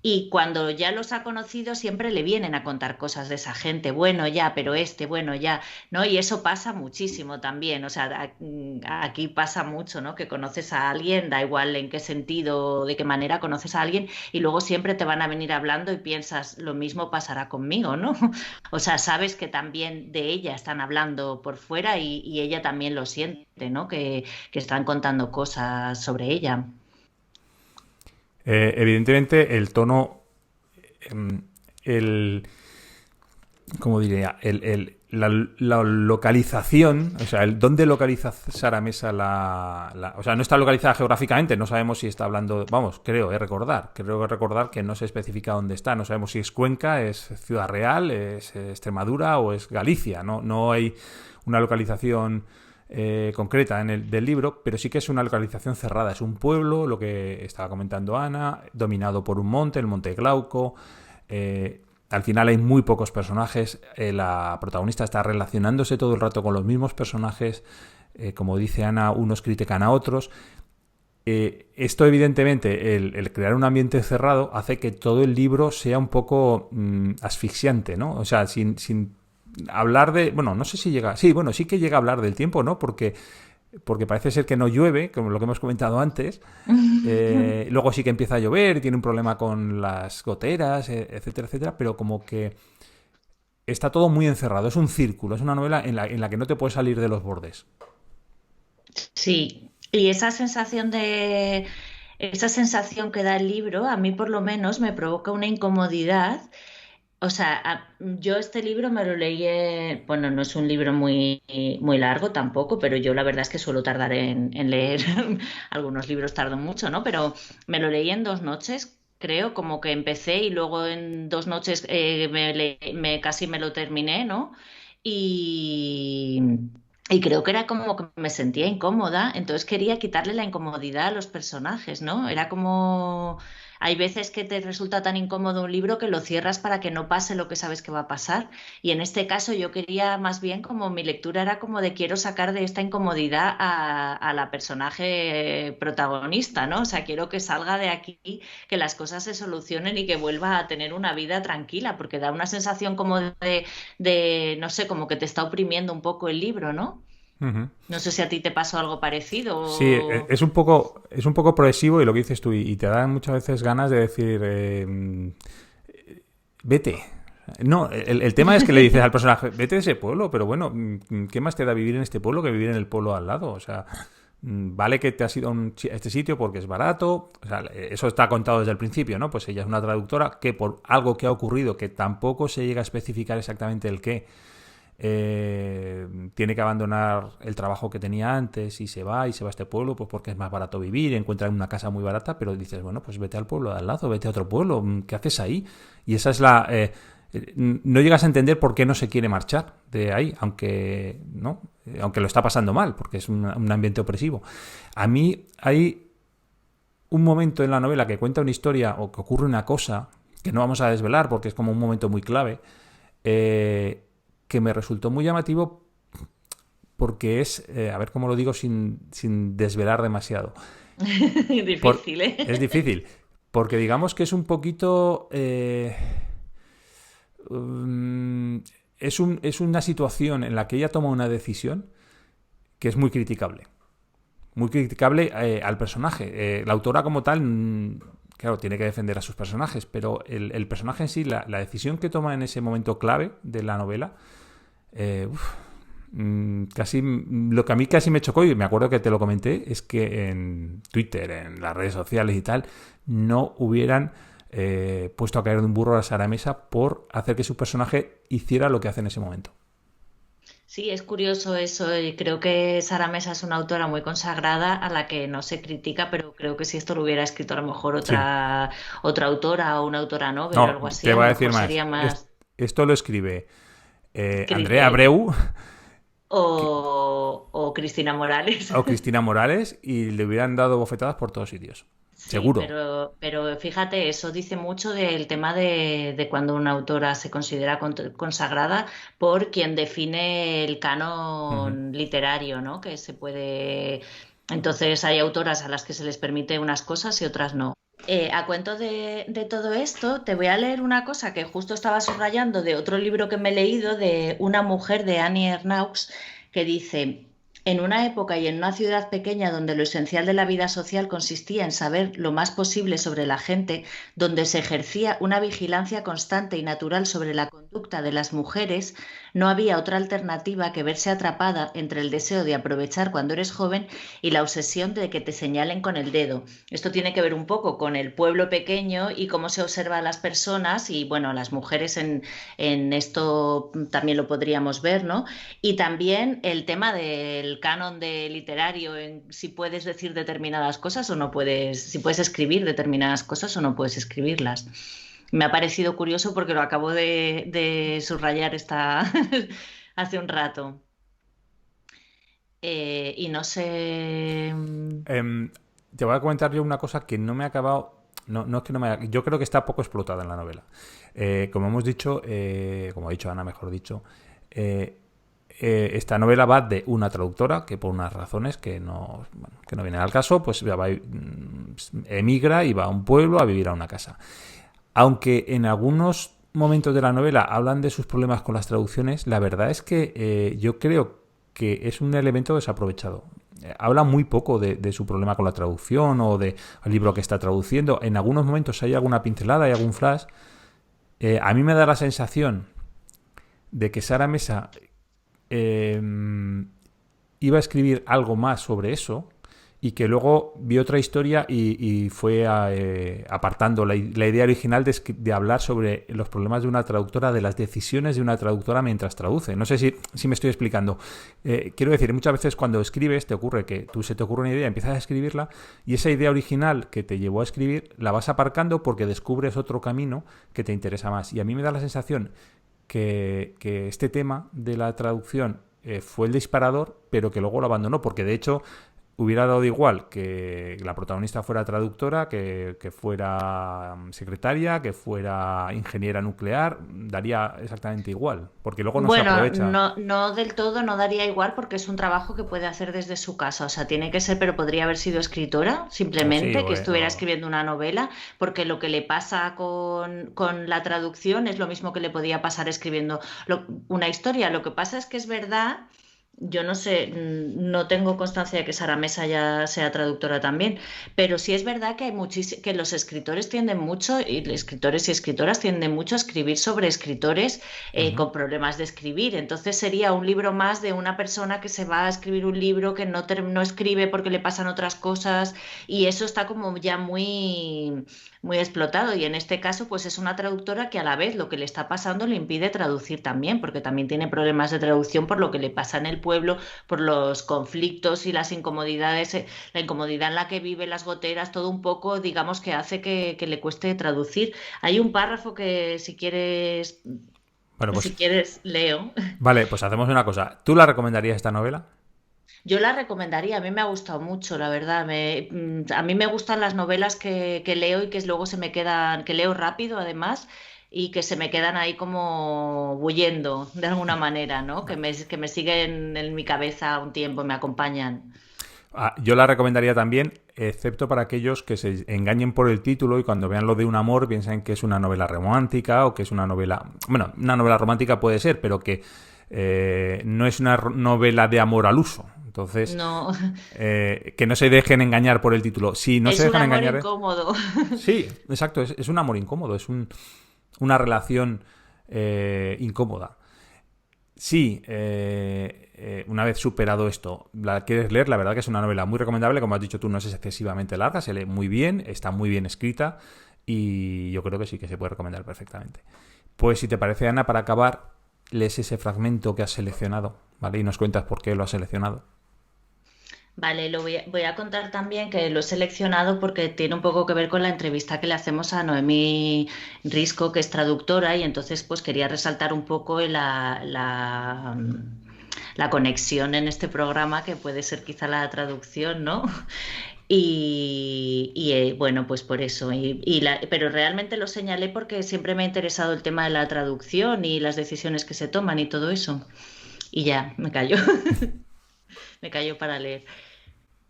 Y cuando ya los ha conocido, siempre le vienen a contar cosas de esa gente. Bueno, ya, pero bueno, ya, ¿no? Y eso pasa muchísimo también. O sea, aquí pasa mucho, ¿no? Que conoces a alguien, da igual en qué sentido, de qué manera conoces a alguien, y luego siempre te van a venir hablando y piensas, lo mismo pasará conmigo, ¿no? O sea, sabes que también de ella están hablando por fuera y ella también lo siente, ¿no? Que están contando cosas sobre ella. Evidentemente, el tono, em, el, ¿cómo diría? La localización, o sea, el dónde localiza Sara Mesa o sea, no está localizada geográficamente, no sabemos si está hablando, vamos, creo recordar que no se especifica dónde está, no sabemos si es Cuenca, es Ciudad Real, es Extremadura o es Galicia, no hay una localización concreta del libro, pero sí que es una localización cerrada, es un pueblo, lo que estaba comentando Ana, dominado por un monte, el Monte Glauco. Al final hay muy pocos personajes. La protagonista está relacionándose todo el rato con los mismos personajes. Como dice Ana, unos critican a otros. Esto, evidentemente, el crear un ambiente cerrado hace que todo el libro sea un poco asfixiante, ¿no? O sea, sin hablar de. Bueno, no sé si llega. Sí, bueno, sí que llega a hablar del tiempo, ¿no? Porque parece ser que no llueve, como lo que hemos comentado antes. Luego sí que empieza a llover, tiene un problema con las goteras, etcétera, etcétera, pero como que está todo muy encerrado, es un círculo, es una novela en la que no te puedes salir de los bordes. Sí, y esa sensación que da el libro, a mí por lo menos me provoca una incomodidad. O sea, yo este libro me lo leí, bueno, no es un libro muy largo tampoco, pero yo la verdad es que suelo tardar en leer, algunos libros tardo mucho, ¿no? Pero me lo leí en 2 noches, creo, como que empecé y luego en 2 noches casi me lo terminé, ¿no? Y, y creo que era como que me sentía incómoda, entonces quería quitarle la incomodidad a los personajes, ¿no? Era como... Hay veces que te resulta tan incómodo un libro que lo cierras para que no pase lo que sabes que va a pasar. Y en este caso yo quería más bien como mi lectura era como de quiero sacar de esta incomodidad a la personaje protagonista, ¿no? O sea, quiero que salga de aquí, que las cosas se solucionen y que vuelva a tener una vida tranquila, porque da una sensación como no sé, como que te está oprimiendo un poco el libro, ¿no? Ujú. No sé si a ti te pasó algo parecido Sí, o... es un poco progresivo y lo que dices tú, y te dan muchas veces ganas de decir, vete. No, el tema es que le dices al personaje, vete de ese pueblo, pero bueno, ¿qué más te da vivir en este pueblo que vivir en el pueblo al lado? O sea, vale que te has ido a este sitio porque es barato, o sea, eso está contado desde el principio, ¿no? Pues ella es una traductora que por algo que ha ocurrido, que tampoco se llega a especificar exactamente el qué, tiene que abandonar el trabajo que tenía antes y se va a este pueblo pues porque es más barato vivir, encuentra una casa muy barata, pero dices, bueno, pues vete al pueblo de al lado, vete a otro pueblo, ¿qué haces ahí? Y esa es la... no llegas a entender por qué no se quiere marchar de ahí, aunque no, aunque lo está pasando mal, porque es un ambiente opresivo. A mí hay un momento en la novela que cuenta una historia o que ocurre una cosa que no vamos a desvelar porque es como un momento muy clave, eh, que me resultó muy llamativo porque es, a ver cómo lo digo sin desvelar demasiado. Difícil, Es ¿eh? difícil, porque digamos que es un poquito... es una situación en la que ella toma una decisión que es muy criticable. Muy criticable al personaje. La autora como tal, claro, tiene que defender a sus personajes, pero el personaje en sí, la decisión que toma en ese momento clave de la novela, eh, uf, casi lo que a mí casi me chocó, y me acuerdo que te lo comenté, es que en Twitter, en las redes sociales y tal, no hubieran puesto a caer de un burro a Sara Mesa por hacer que su personaje hiciera lo que hace en ese momento. Sí, es curioso eso. Y creo que Sara Mesa es una autora muy consagrada a la que no se critica, pero creo que si esto lo hubiera escrito a lo mejor Sí. otra autora o una autora novel o No, algo así, te a lo voy a decir mejor más. sería más Esto lo escribe Andrea clickbait. Abreu O Cristina Morales. o Cristina Morales y le hubieran dado bofetadas por todos sitios. Sí, Seguro. pero fíjate, eso dice mucho del tema de cuando una autora se considera consagrada por quien define el Ujú. canon literario, ¿no? Que se puede. Entonces hay autoras a las que se les permite unas cosas y otras no. A cuento de todo esto, te voy a leer una cosa que justo estaba subrayando de otro libro que me he leído de una mujer de Annie Ernaux que dice. En una época y en una ciudad pequeña donde lo esencial de la vida social consistía en saber lo más posible sobre la gente, donde se ejercía una vigilancia constante y natural sobre la conducta de las mujeres, no había otra alternativa que verse atrapada entre el deseo de aprovechar cuando eres joven y la obsesión de que te señalen con el dedo. Esto tiene que ver un poco con el pueblo pequeño y cómo se observa a las personas y, bueno, las mujeres en esto también lo podríamos ver, ¿no? Y también el tema del canon de literario, en si puedes decir determinadas cosas o no puedes, si puedes escribir determinadas cosas o no puedes escribirlas. Me ha parecido curioso porque lo acabo de subrayar hace un rato. Y no sé. Em, te voy a comentar yo una cosa que no me ha acabado. No, no es que no me haya- Yo creo que está poco explotada en la novela. Como hemos dicho, como ha dicho Ana, mejor dicho, eh, esta novela va de una traductora que por unas razones bueno, que no vienen al caso, pues emigra y va a un pueblo a vivir a una casa. Aunque en algunos momentos de la novela hablan de sus problemas con las traducciones, la verdad es que yo creo que es un elemento desaprovechado. Habla muy poco de su problema con la traducción o del libro que está traduciendo. En algunos momentos hay alguna pincelada, hay algún flash. A mí me da la sensación de que Sara Mesa eh, iba a escribir algo más sobre eso y que luego vio otra historia y fue apartando la idea original de hablar sobre los problemas de una traductora, de las decisiones de una traductora mientras traduce. No sé si me estoy explicando. Quiero decir, muchas veces cuando escribes te ocurre que tú se te ocurre una idea, empiezas a escribirla y esa idea original que te llevó a escribir la vas aparcando porque descubres otro camino que te interesa más. Y a mí me da la sensación que este tema de la traducción fue el disparador, pero que luego lo abandonó, porque de hecho hubiera dado igual que la protagonista fuera traductora, que fuera secretaria, que fuera ingeniera nuclear, daría exactamente igual, porque luego no se Bueno, aprovecha. no del todo, no daría igual porque es un trabajo que puede hacer desde su casa. O sea, tiene que ser, pero podría haber sido escritora, O sí, simplemente, que estuviera escribiendo una novela, porque lo que le pasa con la traducción es lo mismo que le podía pasar escribiendo una historia. Lo que pasa es que es verdad yo no sé, no tengo constancia de que Sara Mesa ya sea traductora también, pero sí es verdad que hay que los escritores tienden mucho, y escritores y escritoras tienden mucho a escribir sobre escritores Ujú. con problemas de escribir. Entonces sería un libro más de una persona que se va a escribir un libro que no escribe porque le pasan otras cosas, y eso está como ya muy explotado. Y en este caso, pues es una traductora que a la vez lo que le está pasando le impide traducir también, porque también tiene problemas de traducción por lo que le pasa en el pueblo, por los conflictos y las incomodidades, la incomodidad en la que vive, las goteras, todo un poco, digamos, que hace que le cueste traducir. Hay un párrafo que Bueno, pues si quieres, leo. vale, pues hacemos una cosa. ¿Tú la recomendarías esta novela? Yo la recomendaría, a mí me ha gustado mucho, la verdad. A mí me gustan las novelas que leo y que luego se me quedan, que leo rápido además y que se me quedan ahí como bullendo de alguna manera, ¿no? Que me siguen en mi cabeza un tiempo, me acompañan. Yo la recomendaría también, excepto para aquellos que se engañen por el título y cuando vean lo de un amor piensen que es una novela romántica o que es una novela... Bueno, una novela romántica puede ser, pero que no es una novela de amor al uso. Entonces, No, que no se dejen engañar por el título. Si no se es un dejan amor engañar... incómodo. Sí, exacto, es un amor incómodo, es una relación incómoda. Sí, una vez superado esto, la quieres leer, la verdad que es una novela muy recomendable, como has dicho tú, no es excesivamente larga, se lee muy bien, está muy bien escrita y yo creo que sí que se puede recomendar perfectamente. Pues si te parece, Ana, para acabar, lees ese fragmento que has seleccionado, ¿vale? Y nos cuentas por qué lo has seleccionado. Vale, voy a contar también que lo he seleccionado porque tiene un poco que ver con la entrevista que le hacemos a Noemí Risco, que es traductora, y entonces pues quería resaltar un poco la conexión en este programa que puede ser quizá la traducción, ¿no? Bueno, pues por eso. Pero realmente lo señalé porque siempre me ha interesado el tema de la traducción y las decisiones que se toman y todo eso. Y ya, me callo, me callo para leer.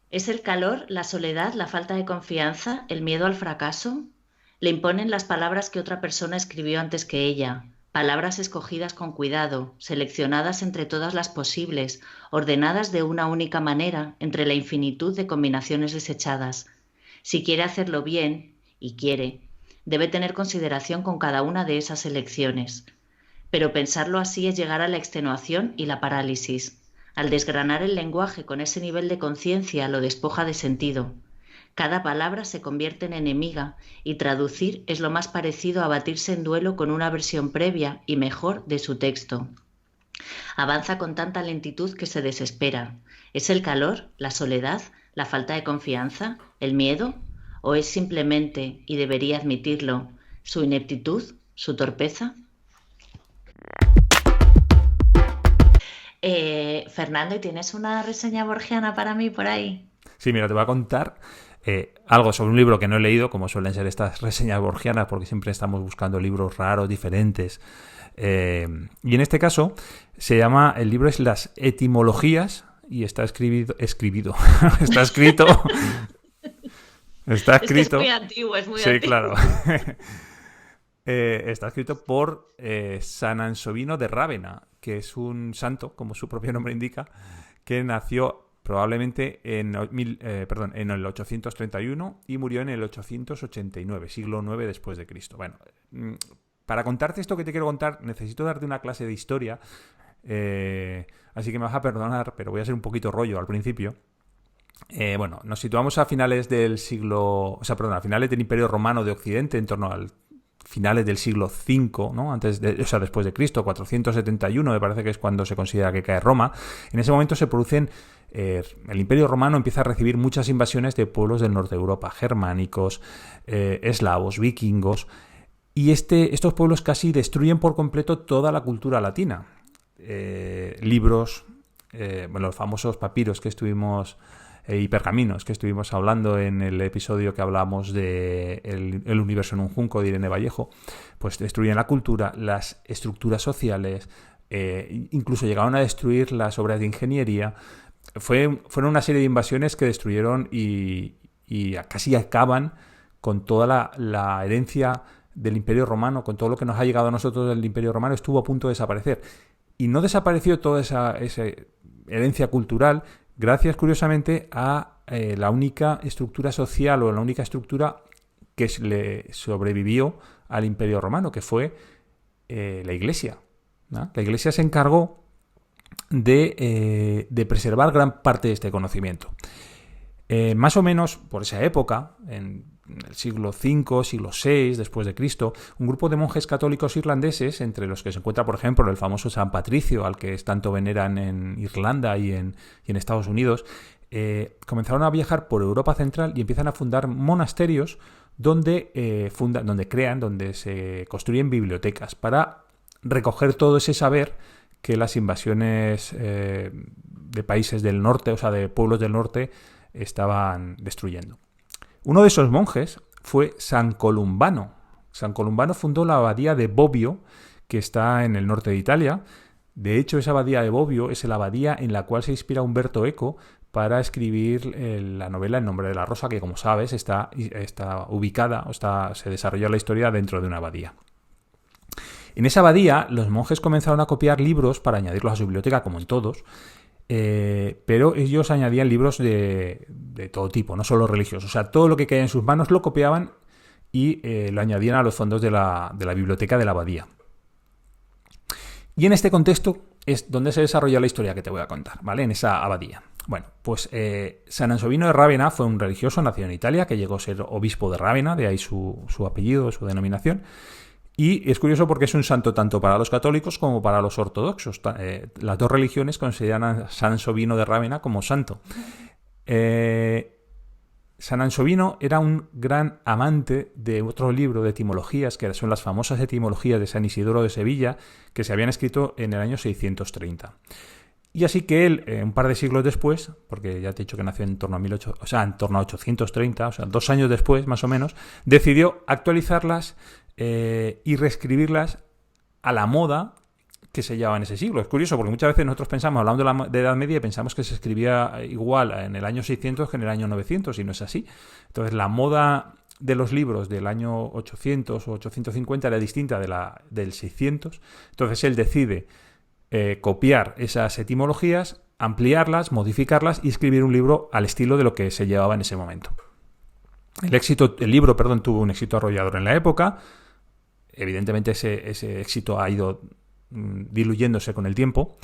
¿Es el calor, la soledad, la falta de confianza, el miedo al fracaso? Le imponen las palabras que otra persona escribió antes que ella, palabras escogidas con cuidado, seleccionadas entre todas las posibles, ordenadas de una única manera entre la infinitud de combinaciones desechadas. Si quiere hacerlo bien, y quiere, debe tener consideración con cada una de esas elecciones. Pero pensarlo así es llegar a la extenuación y la parálisis. Al desgranar el lenguaje con ese nivel de conciencia lo despoja de sentido. Cada palabra se convierte en enemiga y traducir es lo más parecido a batirse en duelo con una versión previa y mejor de su texto. Avanza con tanta lentitud que se desespera. ¿Es el calor, la soledad, la falta de confianza, el miedo? ¿O es simplemente, y debería admitirlo, su ineptitud, su torpeza? Fernando, ¿y tienes una reseña borgiana para mí por ahí? Sí, mira, te voy a contar algo sobre un libro que no he leído, como suelen ser estas reseñas borgianas, porque siempre estamos buscando libros raros, diferentes. Y en este caso, el libro es Las etimologías y está escrito. Está escrito. Está Es que es escrito. muy antiguo, es muy Sí, antiguo. claro. Está escrito por San Ansovino de Rávena, que es un santo, como su propio nombre indica, que nació probablemente en el 831 y murió en el 889, siglo IX después de Cristo. Bueno, para contarte esto que te quiero contar, necesito darte una clase de historia, así que me vas a perdonar, pero voy a ser un poquito rollo al principio. Bueno, nos situamos a finales del a finales del Imperio Romano de Occidente, en torno al finales del siglo V, ¿no? Después de Cristo, 471 me parece que es cuando se considera que cae Roma. En ese momento se producen, el Imperio Romano empieza a recibir muchas invasiones de pueblos del norte de Europa, germánicos, eslavos, vikingos, y estos pueblos casi destruyen por completo toda la cultura latina. Libros, los famosos papiros que estuvimos... y pergaminos que estuvimos hablando en el episodio que hablamos de el universo en un junco de Irene Vallejo, pues destruyen la cultura, las estructuras sociales, incluso llegaron a destruir las obras de ingeniería. Fueron una serie de invasiones que destruyeron y casi acaban con toda la herencia del Imperio Romano, con todo lo que nos ha llegado a nosotros del Imperio Romano. Estuvo a punto de desaparecer. Y no desapareció todo herencia cultural, gracias curiosamente a la única estructura social o la única estructura que le sobrevivió al Imperio Romano, que fue la Iglesia, ¿no? La Iglesia se encargó de preservar gran parte de este conocimiento. Más o menos por esa época, en el siglo V, siglo VI después de Cristo, un grupo de monjes católicos irlandeses, entre los que se encuentra, por ejemplo, el famoso San Patricio, al que tanto veneran en Irlanda y en Estados Unidos, comenzaron a viajar por Europa Central y empiezan a fundar monasterios donde se construyen bibliotecas para recoger todo ese saber que las invasiones de países del norte, o sea, de pueblos del norte, estaban destruyendo. Uno de esos monjes fue San Columbano. San Columbano fundó la abadía de Bobbio, que está en el norte de Italia. De hecho, esa abadía de Bobbio es la abadía en la cual se inspira Umberto Eco para escribir la novela El nombre de la rosa, que, como sabes, está ubicada, se desarrolla la historia dentro de una abadía. En esa abadía, los monjes comenzaron a copiar libros para añadirlos a su biblioteca, como en todos, pero ellos añadían libros de todo tipo, no solo religiosos. O sea, todo lo que caía en sus manos lo copiaban y lo añadían a los fondos de la biblioteca de la abadía. Y en este contexto es donde se desarrolla la historia que te voy a contar, ¿vale? En esa abadía. Bueno, pues San Ansovino de Rávena fue un religioso nacido en Italia que llegó a ser obispo de Rávena, de ahí su apellido, su denominación. Y es curioso porque es un santo tanto para los católicos como para los ortodoxos. Las dos religiones consideran a San Ansovino de Rávena como santo. San Ansovino era un gran amante de otro libro de etimologías, que son las famosas etimologías de San Isidoro de Sevilla, que se habían escrito en el año 630. Y así que él, un par de siglos después, porque ya te he dicho que nació en torno a 830, o sea, 2 años después, más o menos, decidió actualizarlas y reescribirlas a la moda que se llevaba en ese siglo. Es curioso porque muchas veces nosotros pensamos, hablando de Edad Media, y pensamos que se escribía igual en el año 600 que en el año 900, y no es así. Entonces, la moda de los libros del año 800 o 850 era distinta del 600. Entonces, él decide copiar esas etimologías, ampliarlas, modificarlas y escribir un libro al estilo de lo que se llevaba en ese momento. El libro tuvo un éxito arrollador en la época. Evidentemente ese éxito ha ido diluyéndose con el tiempo.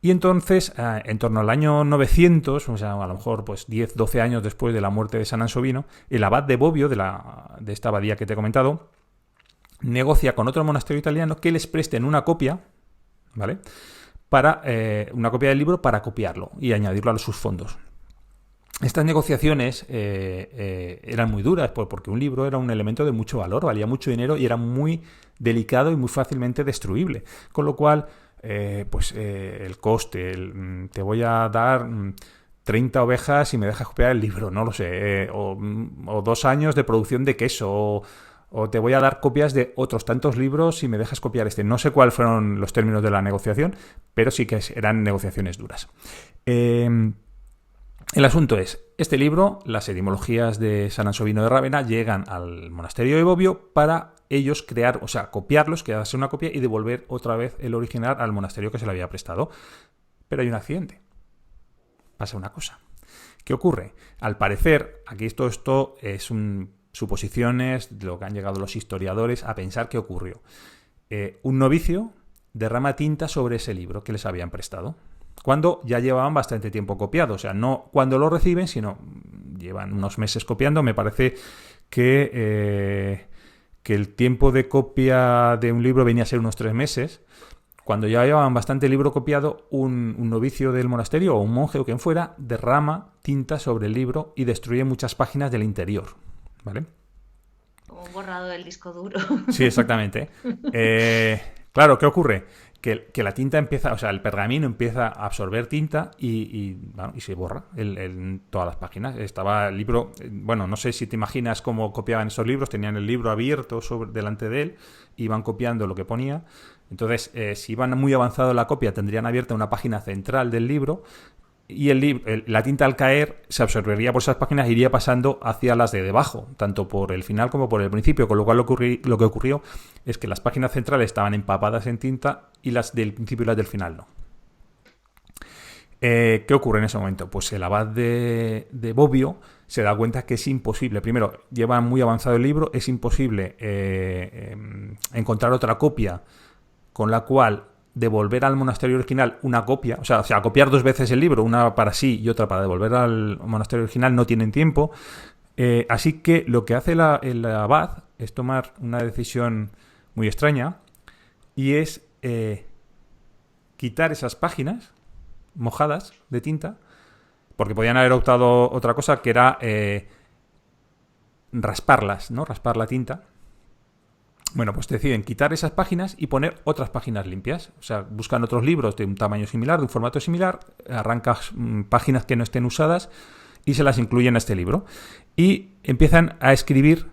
Y entonces, en torno al año 900, o sea, a lo mejor pues 10-12 años después de la muerte de San Ansovino, el abad de Bobbio, de esta abadía que te he comentado, negocia con otro monasterio italiano que les presten una copia, ¿vale? Una copia del libro para copiarlo y añadirlo a sus fondos. Estas negociaciones eran muy duras porque un libro era un elemento de mucho valor, valía mucho dinero y era muy delicado y muy fácilmente destruible. Con lo cual, el coste, te voy a dar 30 ovejas y me dejas copiar el libro, no lo sé, o 2 años de producción de queso, o te voy a dar copias de otros tantos libros y me dejas copiar este. No sé cuáles fueron los términos de la negociación, pero sí que eran negociaciones duras. El asunto es, este libro, las etimologías de San Ansovino de Rávena, llegan al monasterio de Bobbio para ellos crear, o sea, copiarlos, quedarse una copia y devolver otra vez el original al monasterio que se le había prestado. Pero hay un accidente. Pasa una cosa. ¿Qué ocurre? Al parecer, aquí esto es suposiciones de lo que han llegado los historiadores a pensar que ocurrió. Un novicio derrama tinta sobre ese libro que les habían prestado, cuando ya llevaban bastante tiempo copiado. O sea, no cuando lo reciben, sino llevan unos meses copiando. Me parece que el tiempo de copia de un libro venía a ser unos 3 meses. Cuando ya llevaban bastante libro copiado, un novicio del monasterio o un monje o quien fuera derrama tinta sobre el libro y destruye muchas páginas del interior, ¿vale? Como un borrado del disco duro. Sí, exactamente. Claro, ¿qué ocurre? Que la tinta empieza, o sea, el pergamino empieza a absorber tinta y se borra en todas las páginas. Estaba el libro, no sé si te imaginas cómo copiaban esos libros, tenían el libro abierto delante de él, iban copiando lo que ponía. Entonces, si iban muy avanzado en la copia, tendrían abierta una página central del libro y la tinta al caer se absorbería por esas páginas e iría pasando hacia las de debajo, tanto por el final como por el principio, con lo cual lo que ocurrió es que las páginas centrales estaban empapadas en tinta y las del principio y las del final no. ¿Qué ocurre en ese momento? Pues el abad de Bobbio se da cuenta que es imposible. Primero, lleva muy avanzado el libro, es imposible encontrar otra copia con la cual devolver al monasterio original una copia, o sea, copiar 2 veces el libro, una para sí y otra para devolver al monasterio original, no tienen tiempo. Así que lo que hace el abad es tomar una decisión muy extraña y es quitar esas páginas mojadas de tinta, porque podían haber optado otra cosa que era rasparlas, ¿no? Raspar la tinta. Bueno, pues deciden quitar esas páginas y poner otras páginas limpias. O sea, buscan otros libros de un tamaño similar, de un formato similar, arrancas páginas que no estén usadas y se las incluyen a este libro. Y empiezan a escribir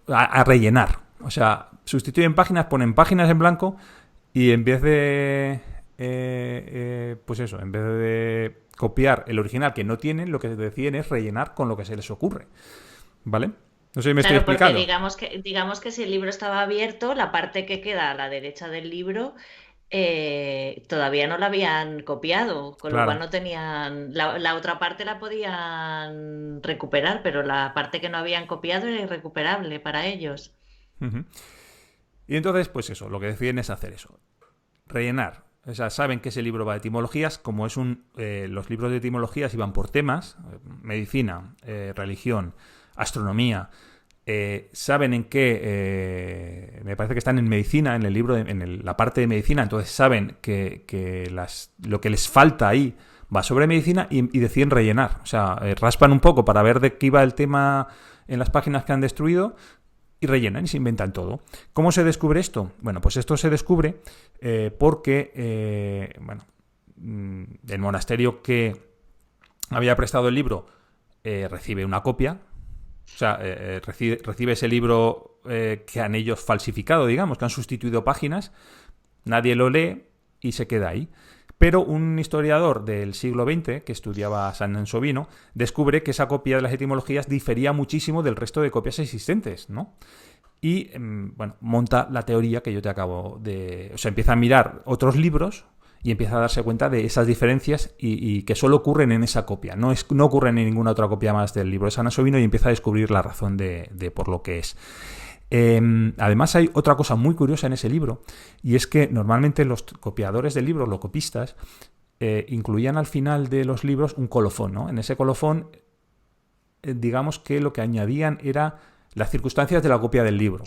a rellenar. O sea, sustituyen páginas, ponen páginas en blanco y en vez de... pues eso, en vez de copiar el original que no tienen, lo que deciden es rellenar con lo que se les ocurre. ¿Vale? No sé si me estoy explicando. Porque digamos que si el libro estaba abierto, la parte que queda a la derecha del libro todavía no la habían copiado, con lo cual Claro. no tenían, la otra parte la podían recuperar, pero la parte que no habían copiado era irrecuperable para ellos. Uh-huh. Y entonces, pues eso, lo que deciden es hacer eso. Rellenar. O sea, saben que ese libro va de etimologías, como es los libros de etimologías iban por temas, medicina, religión, astronomía. Saben en qué, me parece que están en medicina, en el libro, la parte de medicina, entonces saben que lo que les falta ahí va sobre medicina y deciden rellenar. O sea, raspan un poco para ver de qué iba el tema en las páginas que han destruido y rellenan y se inventan todo. ¿Cómo se descubre esto? Bueno, pues esto se descubre porque el monasterio que había prestado el libro recibe una copia. O sea, recibe ese libro que han ellos falsificado, digamos, que han sustituido páginas, nadie lo lee y se queda ahí. Pero un historiador del siglo XX, que estudiaba a San Ansovino, descubre que esa copia de las etimologías difería muchísimo del resto de copias existentes, ¿no? Y, monta la teoría que yo te acabo de... O sea, empieza a mirar otros libros y empieza a darse cuenta de esas diferencias y que solo ocurren en esa copia. No ocurren en ninguna otra copia más del libro de San Ansovino y empieza a descubrir la razón de por lo que es. Además hay otra cosa muy curiosa en ese libro y es que normalmente los copiadores del libro, los copistas, incluían al final de los libros un colofón, ¿no? En ese colofón, digamos que lo que añadían era las circunstancias de la copia del libro.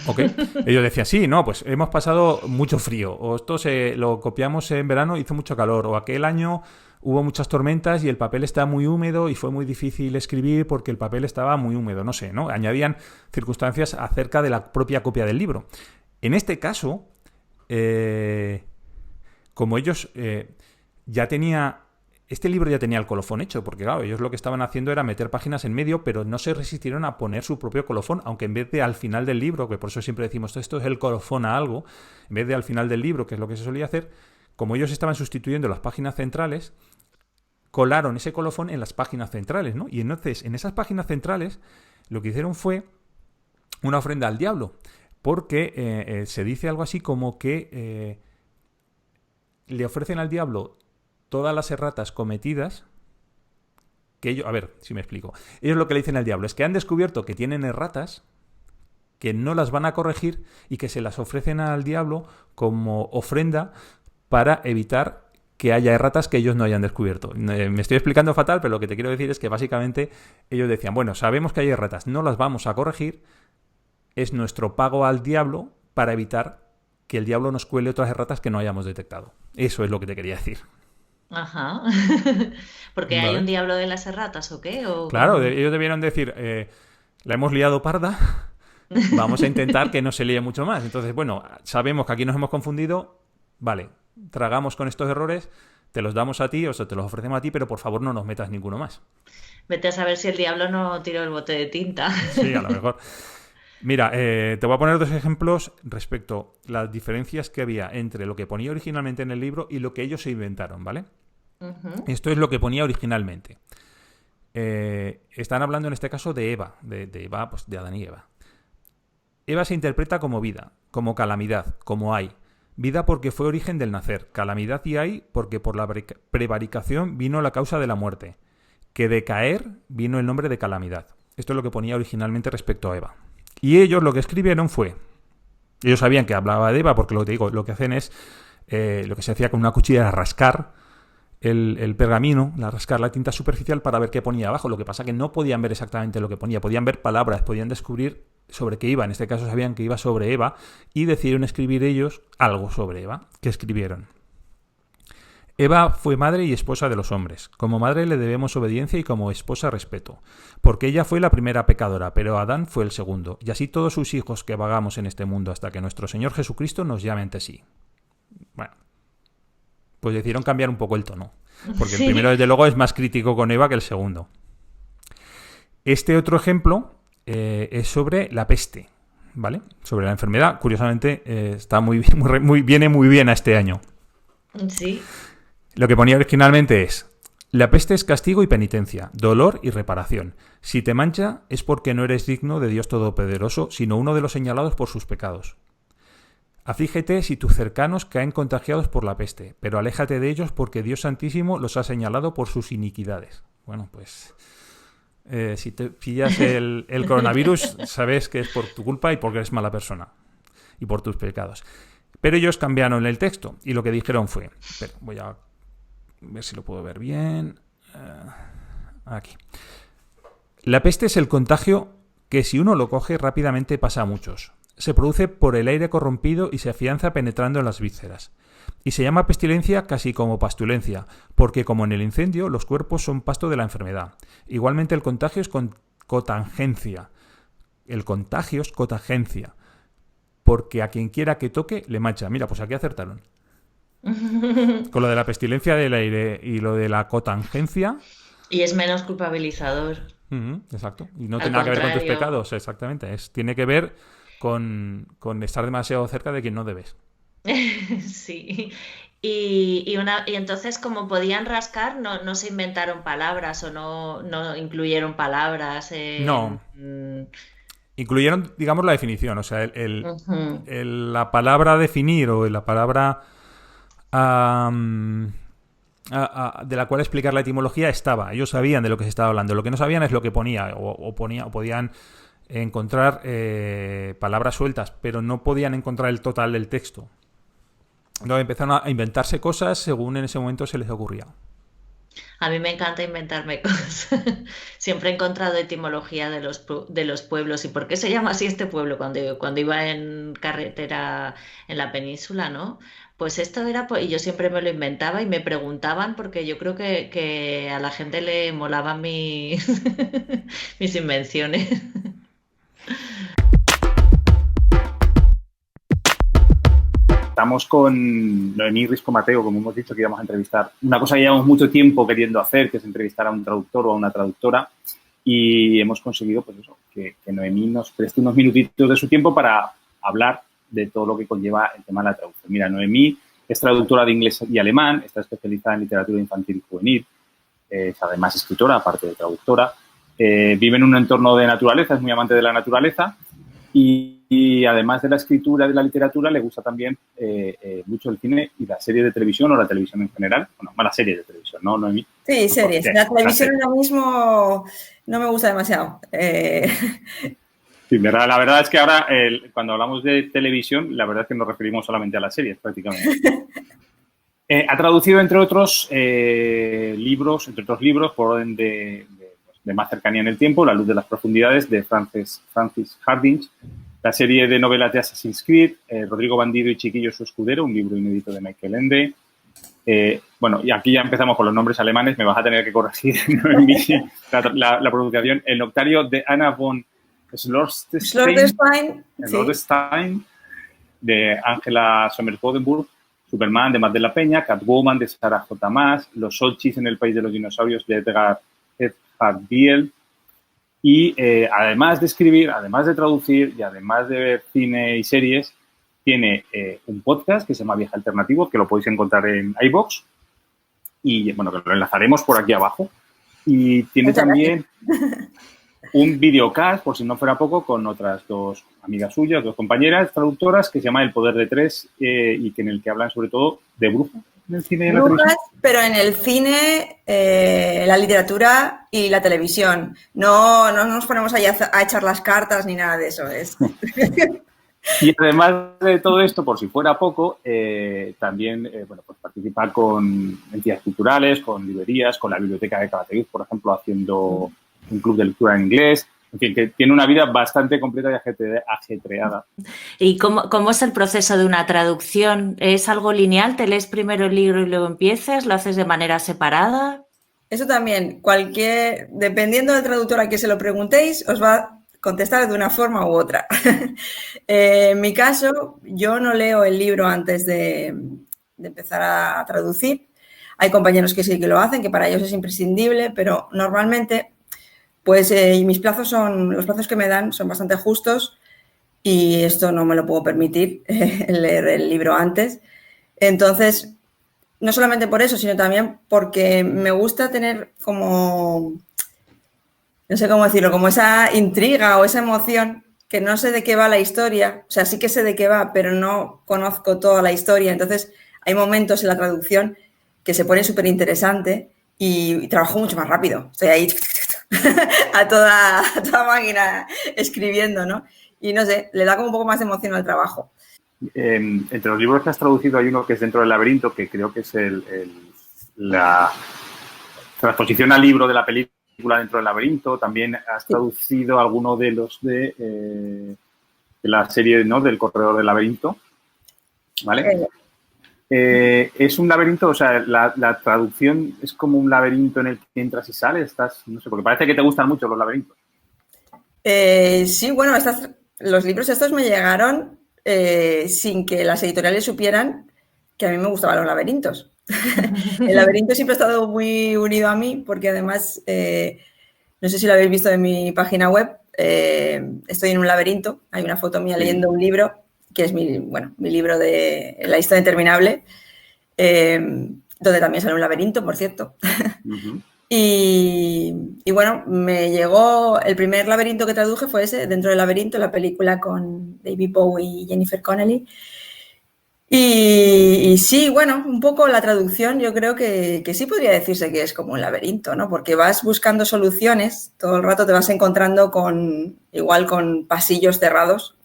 ¿Ok? Ellos decían, sí, no, pues hemos pasado mucho frío, o esto lo copiamos en verano, hizo mucho calor, o aquel año hubo muchas tormentas y el papel está muy húmedo y fue muy difícil escribir porque el papel estaba muy húmedo, no sé, ¿no? Añadían circunstancias acerca de la propia copia del libro. En este caso, como ellos este libro ya tenía el colofón hecho, porque claro, ellos lo que estaban haciendo era meter páginas en medio, pero no se resistieron a poner su propio colofón, aunque en vez de al final del libro, que por eso siempre decimos esto es el colofón a algo, en vez de al final del libro, que es lo que se solía hacer, como ellos estaban sustituyendo las páginas centrales, colaron ese colofón en las páginas centrales, ¿no? Y entonces, en esas páginas centrales, lo que hicieron fue una ofrenda al diablo, porque se dice algo así como que le ofrecen al diablo todas las erratas cometidas que ellos... A ver, si me explico. Ellos lo que le dicen al diablo es que han descubierto que tienen erratas, que no las van a corregir y que se las ofrecen al diablo como ofrenda para evitar que haya erratas que ellos no hayan descubierto. Me estoy explicando fatal, pero lo que te quiero decir es que básicamente ellos decían, bueno, sabemos que hay erratas, no las vamos a corregir, es nuestro pago al diablo para evitar que el diablo nos cuele otras erratas que no hayamos detectado. Eso es lo que te quería decir. Ajá. ¿Porque hay un ¿Vale? diablo de las erratas o qué? ¿O Claro, cómo? ellos debieron decir, la hemos liado parda, vamos a intentar que no se líe mucho más. Entonces, bueno, sabemos que aquí nos hemos confundido, vale, tragamos con estos errores, te los damos a ti, o sea, te los ofrecemos a ti, pero por favor no nos metas ninguno más. Vete a saber si el diablo no tiró el bote de tinta. Sí, a lo mejor. Mira, te voy a poner 2 ejemplos respecto a las diferencias que había entre lo que ponía originalmente en el libro y lo que ellos se inventaron, ¿vale? Ujú. Esto es lo que ponía originalmente. Están hablando en este caso de Eva, de Eva, pues de Adán y Eva. Eva se interpreta como vida, como calamidad, como ay. Vida porque fue origen del nacer. Calamidad y hay porque por la prevaricación vino la causa de la muerte. Que de caer vino el nombre de calamidad. Esto es lo que ponía originalmente respecto a Eva. Y ellos lo que escribieron fue... Ellos sabían que hablaba de Eva porque lo que te digo, lo que hacen es... lo que se hacía con una cuchilla era rascar el pergamino, rascar la tinta superficial para ver qué ponía abajo. Lo que pasa es que no podían ver exactamente lo que ponía. Podían ver palabras, podían descubrir sobre qué iba. En este caso sabían que iba sobre Eva y decidieron escribir ellos algo sobre Eva. ¿Qué escribieron? Eva fue madre y esposa de los hombres. Como madre le debemos obediencia y como esposa respeto, porque ella fue la primera pecadora, pero Adán fue el segundo, y así todos sus hijos que vagamos en este mundo hasta que nuestro Señor Jesucristo nos llame ante sí. Bueno, pues decidieron cambiar un poco el tono, porque el primero, desde luego, es más crítico con Eva que el segundo. Este otro ejemplo es sobre la peste, ¿vale? Sobre la enfermedad. Curiosamente, está viene muy bien a este año. Sí. Lo que ponía originalmente es: la peste es castigo y penitencia, dolor y reparación. Si te mancha es porque no eres digno de Dios Todopoderoso, sino uno de los señalados por sus pecados. Aflígete si tus cercanos caen contagiados por la peste, pero aléjate de ellos porque Dios Santísimo los ha señalado por sus iniquidades. Bueno, pues si te pillas el coronavirus, sabes que es por tu culpa y porque eres mala persona y por tus pecados. Pero ellos cambiaron el texto y lo que dijeron fue... Espera, voy a ver si lo puedo ver bien. Aquí. La peste es el contagio que si uno lo coge rápidamente pasa a muchos. Se produce por el aire corrompido y se afianza penetrando en las vísceras. Y se llama pestilencia casi como pastulencia, porque como en el incendio, los cuerpos son pasto de la enfermedad. Igualmente el contagio es cotangencia. El contagio es cotangencia, porque a quien quiera que toque le mancha. Mira, pues aquí acertaron. Con lo de la pestilencia del aire y lo de la cotangencia. Y es menos culpabilizador. Exacto. Y no tiene nada que ver con tus pecados, exactamente. Tiene que ver con estar demasiado cerca de quien no debes. Sí. Y entonces, como podían rascar, no se inventaron palabras o no incluyeron palabras. No. Incluyeron, digamos, la definición. O sea, la palabra definir o la palabra de la cual explicar la etimología estaba. Ellos sabían de lo que se estaba hablando. Lo que no sabían es lo que ponía o podían encontrar palabras sueltas, pero no podían encontrar el total del texto. Entonces empezaron a inventarse cosas según en ese momento se les ocurría. A mí me encanta inventarme cosas. Siempre he encontrado etimología de los pueblos. ¿Y por qué se llama así este pueblo? Cuando iba en carretera en la península, ¿no? Pues esto era... Y yo siempre me lo inventaba y me preguntaban porque yo creo que a la gente le molaban mis invenciones. Estamos con Noemí Risco Mateo, como hemos dicho que íbamos a entrevistar. Una cosa que llevamos mucho tiempo queriendo hacer, que es entrevistar a un traductor o a una traductora, y hemos conseguido, pues eso, que Noemí nos preste unos minutitos de su tiempo para hablar de todo lo que conlleva el tema de la traducción. Mira, Noemí es traductora de inglés y alemán, está especializada en literatura infantil y juvenil, es además escritora, aparte de traductora, vive en un entorno de naturaleza, es muy amante de la naturaleza y además de la escritura y de la literatura le gusta también mucho el cine y la serie de televisión o la televisión en general. Bueno, más la serie de televisión, ¿no, Noemí? Sí, series. La televisión ahora mismo no me gusta demasiado. Sí, la verdad es que ahora, cuando hablamos de televisión, la verdad es que nos referimos solamente a las series, prácticamente. Ha traducido, entre otros libros, por orden de más cercanía en el tiempo, La luz de las profundidades, de Francis Hardinge, la serie de novelas de Assassin's Creed, Rodrigo Bandido y Chiquillo su escudero, un libro inédito de Michael Ende. Bueno, y aquí ya empezamos con los nombres alemanes, me vas a tener que corregir la pronunciación. El Noctario de Anna von Slorstein, de Angela Sommer-Bodenburg, Superman de Mar de la Peña, Catwoman de Sarah J. Maas, Los Solchis en el País de los Dinosaurios de Edgar Biel. Y además de escribir, además de traducir y además de ver cine y series, tiene un podcast que se llama Viaje Alternativo, que lo podéis encontrar en iVoox. Y bueno, que lo enlazaremos por aquí abajo. Y tiene también... un videocast, por si no fuera poco, con otras dos amigas suyas, dos compañeras traductoras, que se llama El Poder de Tres y que en el que hablan sobre todo de brujas en el cine y en la televisión. Pero en el cine, la literatura y la televisión. No nos ponemos ahí a echar las cartas ni nada de eso. Y además de todo esto, por si fuera poco, también pues participa con entidades culturales, con librerías, con la Biblioteca de Calatayud, por ejemplo, haciendo un club de lectura en inglés. En fin, que tiene una vida bastante completa y ajetreada. ¿Y cómo es el proceso de una traducción? ¿Es algo lineal? ¿Te lees primero el libro y luego empiezas? ¿Lo haces de manera separada? Eso también, dependiendo del traductor a quien se lo preguntéis, os va a contestar de una forma u otra. En mi caso, yo no leo el libro antes de empezar a traducir. Hay compañeros que sí que lo hacen, que para ellos es imprescindible, pero normalmente, pues los plazos que me dan son bastante justos y esto no me lo puedo permitir, leer el libro antes. Entonces, no solamente por eso, sino también porque me gusta tener como, no sé cómo decirlo, como esa intriga o esa emoción que no sé de qué va la historia. O sea, sí que sé de qué va, pero no conozco toda la historia. Entonces, hay momentos en la traducción que se pone súper interesante y trabajo mucho más rápido. Estoy ahí a toda máquina escribiendo, ¿no? Y no sé, le da como un poco más de emoción al trabajo. Entre los libros que has traducido hay uno que es Dentro del laberinto, que creo que es la transposición al libro de la película Dentro del laberinto. También has traducido alguno de los de la serie, ¿no?, del Corredor del laberinto, ¿vale? Es un laberinto, o sea, la traducción es como un laberinto en el que entras y sales. No sé, porque parece que te gustan mucho los laberintos. Sí, bueno, los libros estos me llegaron sin que las editoriales supieran que a mí me gustaban los laberintos. El laberinto siempre ha estado muy unido a mí porque además, no sé si lo habéis visto en mi página web, estoy en un laberinto, hay una foto mía leyendo un libro que es mi libro de La historia interminable, donde también sale un laberinto, por cierto. Uh-huh. Y bueno, me llegó, el primer laberinto que traduje fue ese, Dentro del laberinto, la película con David Bowie y Jennifer Connelly. Y sí, bueno, un poco la traducción yo creo que sí podría decirse que es como un laberinto, ¿no? Porque vas buscando soluciones, todo el rato te vas encontrando con pasillos cerrados,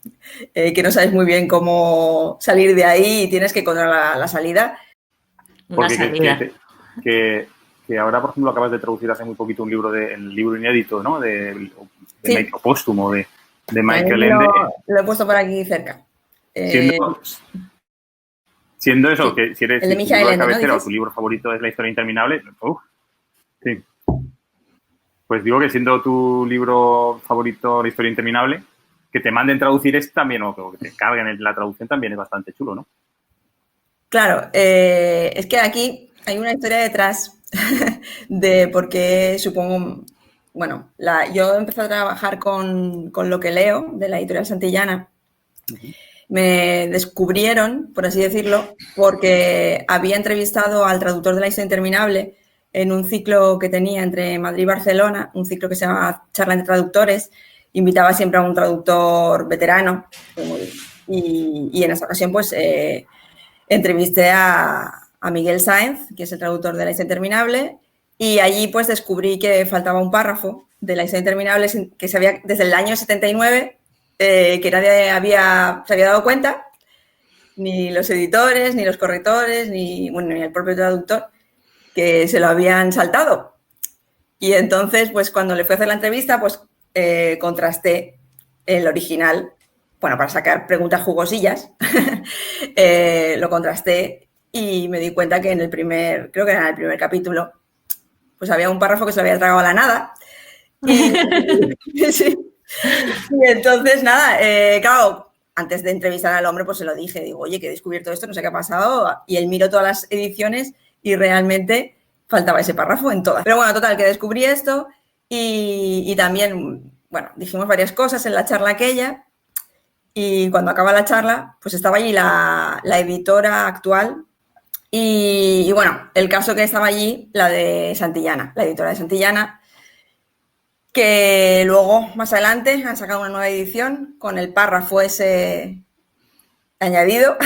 que no sabes muy bien cómo salir de ahí y tienes que encontrar la salida. Porque que ahora, por ejemplo, acabas de traducir hace muy poquito el libro inédito, ¿no? De sí. Póstumo de Michael Ende. Lo he puesto por aquí cerca. Siendo eso, sí, que si eres el de Michael Ende, cabecera, ¿no? o tu libro favorito es La historia interminable, sí. Pues digo que siendo tu libro favorito La historia interminable, que te manden traducir es también, o que te carguen en la traducción también es bastante chulo, ¿no? Claro, es que aquí hay una historia detrás de por qué supongo, bueno, yo empecé a trabajar con Lo que leo, de la editorial Santillana. Uh-huh. Me descubrieron, por así decirlo, porque había entrevistado al traductor de La historia interminable en un ciclo que tenía entre Madrid y Barcelona, un ciclo que se llama Charla entre Traductores. Invitaba siempre a un traductor veterano y en esta ocasión pues entrevisté a Miguel Sáenz, que es el traductor de La historia interminable, y allí pues descubrí que faltaba un párrafo de La historia interminable que se había, desde el año 79, que nadie se había dado cuenta, ni los editores, ni los correctores, ni el propio traductor, que se lo habían saltado. Y entonces, pues cuando le fui a hacer la entrevista, pues contrasté el original, bueno, para sacar preguntas jugosillas, lo contrasté y me di cuenta que creo que era en el primer capítulo, pues había un párrafo que se lo había tragado a la nada. Sí. Y entonces, nada, claro, antes de entrevistar al hombre, pues se lo dije, digo, oye, que he descubierto esto, no sé qué ha pasado, y él miró todas las ediciones y realmente faltaba ese párrafo en todas. Pero bueno, total, que descubrí esto y también, bueno, dijimos varias cosas en la charla aquella. Y cuando acaba la charla, pues estaba allí la editora actual y bueno, el caso que estaba allí, la de Santillana, la editora de Santillana, que luego, más adelante, han sacado una nueva edición con el párrafo ese añadido.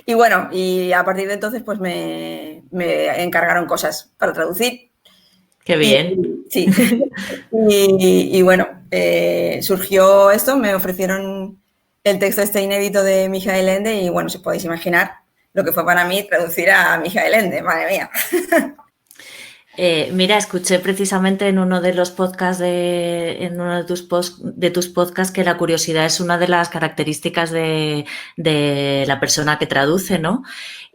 Y bueno, y a partir de entonces pues me encargaron cosas para traducir. Qué bien. Sí. Y bueno, surgió esto, me ofrecieron el texto este inédito de Michael Ende y bueno, si podéis imaginar lo que fue para mí traducir a Michael Ende, madre mía. Mira, escuché precisamente en uno de los podcasts en uno de tus podcasts que la curiosidad es una de las características de la persona que traduce, ¿no?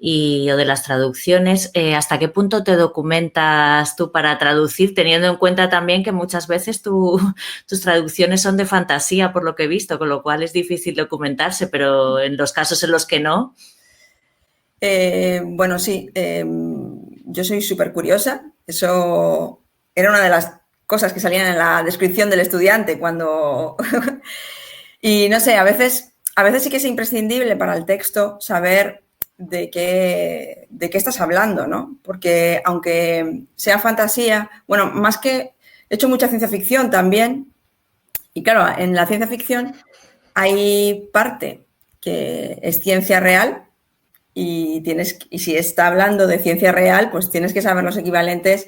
O de las traducciones. ¿Hasta qué punto te documentas tú para traducir, teniendo en cuenta también que muchas veces tus traducciones son de fantasía, por lo que he visto, con lo cual es difícil documentarse, pero en los casos en los que no. Bueno, sí, yo soy súper curiosa. Eso era una de las cosas que salían en la descripción del estudiante cuando... Y no sé, a veces sí que es imprescindible para el texto saber de qué estás hablando, ¿no? Porque aunque sea fantasía, bueno, más que... He hecho mucha ciencia ficción también. Y claro, en la ciencia ficción hay parte que es ciencia real. Y si está hablando de ciencia real, pues tienes que saber los equivalentes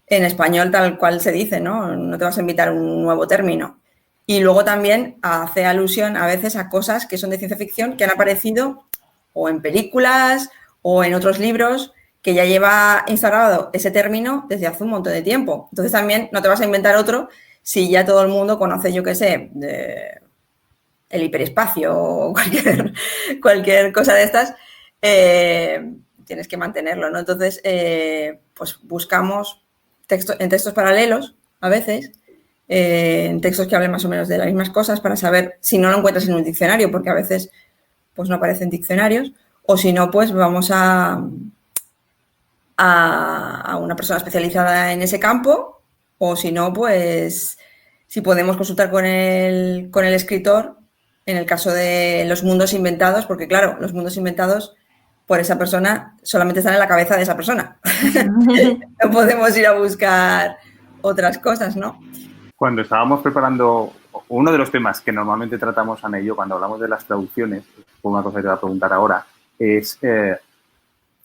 en español tal cual se dice, ¿no? No te vas a inventar un nuevo término. Y luego también hace alusión a veces a cosas que son de ciencia ficción que han aparecido o en películas o en otros libros que ya lleva instaurado ese término desde hace un montón de tiempo. Entonces también no te vas a inventar otro si ya todo el mundo conoce, yo qué sé, el hiperespacio o cualquier cosa de estas. Tienes que mantenerlo, ¿no? Entonces, pues buscamos en textos paralelos, a veces, en textos que hablen más o menos de las mismas cosas para saber si no lo encuentras en un diccionario, porque a veces pues no aparecen diccionarios, o si no, pues vamos a una persona especializada en ese campo, o si no, pues si podemos consultar con el escritor en el caso de los mundos inventados, porque claro, los mundos inventados por esa persona solamente están en la cabeza de esa persona. No podemos ir a buscar otras cosas, ¿no? Cuando estábamos preparando, uno de los temas que normalmente tratamos, Ana y yo, cuando hablamos de las traducciones, una cosa que te voy a preguntar ahora, es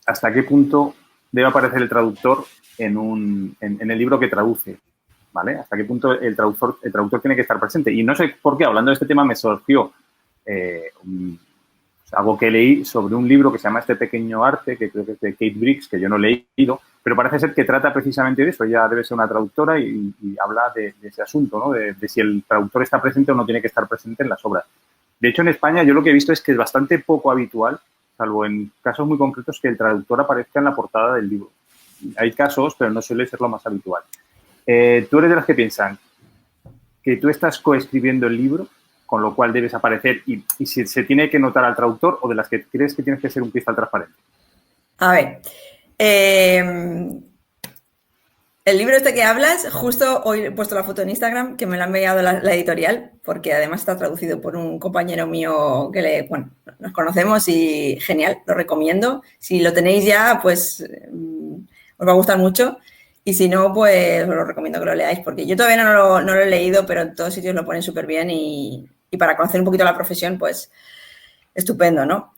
hasta qué punto debe aparecer el traductor en el libro que traduce, ¿vale? Hasta qué punto el traductor tiene que estar presente. Y no sé por qué, hablando de este tema, me surgió algo que leí sobre un libro que se llama Este pequeño arte, que creo que es de Kate Briggs, que yo no he leído, pero parece ser que trata precisamente de eso. Ella debe ser una traductora y habla de ese asunto, ¿no? De si el traductor está presente o no tiene que estar presente en las obras. De hecho, en España yo lo que he visto es que es bastante poco habitual, salvo en casos muy concretos, que el traductor aparezca en la portada del libro. Hay casos, pero no suele ser lo más habitual. ¿Tú eres de las que piensan que tú estás coescribiendo el libro, con lo cual debes aparecer y si se tiene que notar al traductor, o de las que crees que tienes que ser un cristal transparente? A ver, el libro este que hablas, justo hoy he puesto la foto en Instagram, que me lo ha enviado la editorial, porque además está traducido por un compañero mío que nos conocemos y genial, lo recomiendo. Si lo tenéis ya, pues os va a gustar mucho. Y si no, pues os lo recomiendo que lo leáis, porque yo todavía no lo he leído, pero en todos sitios lo ponen súper bien y para conocer un poquito la profesión, pues estupendo, ¿no?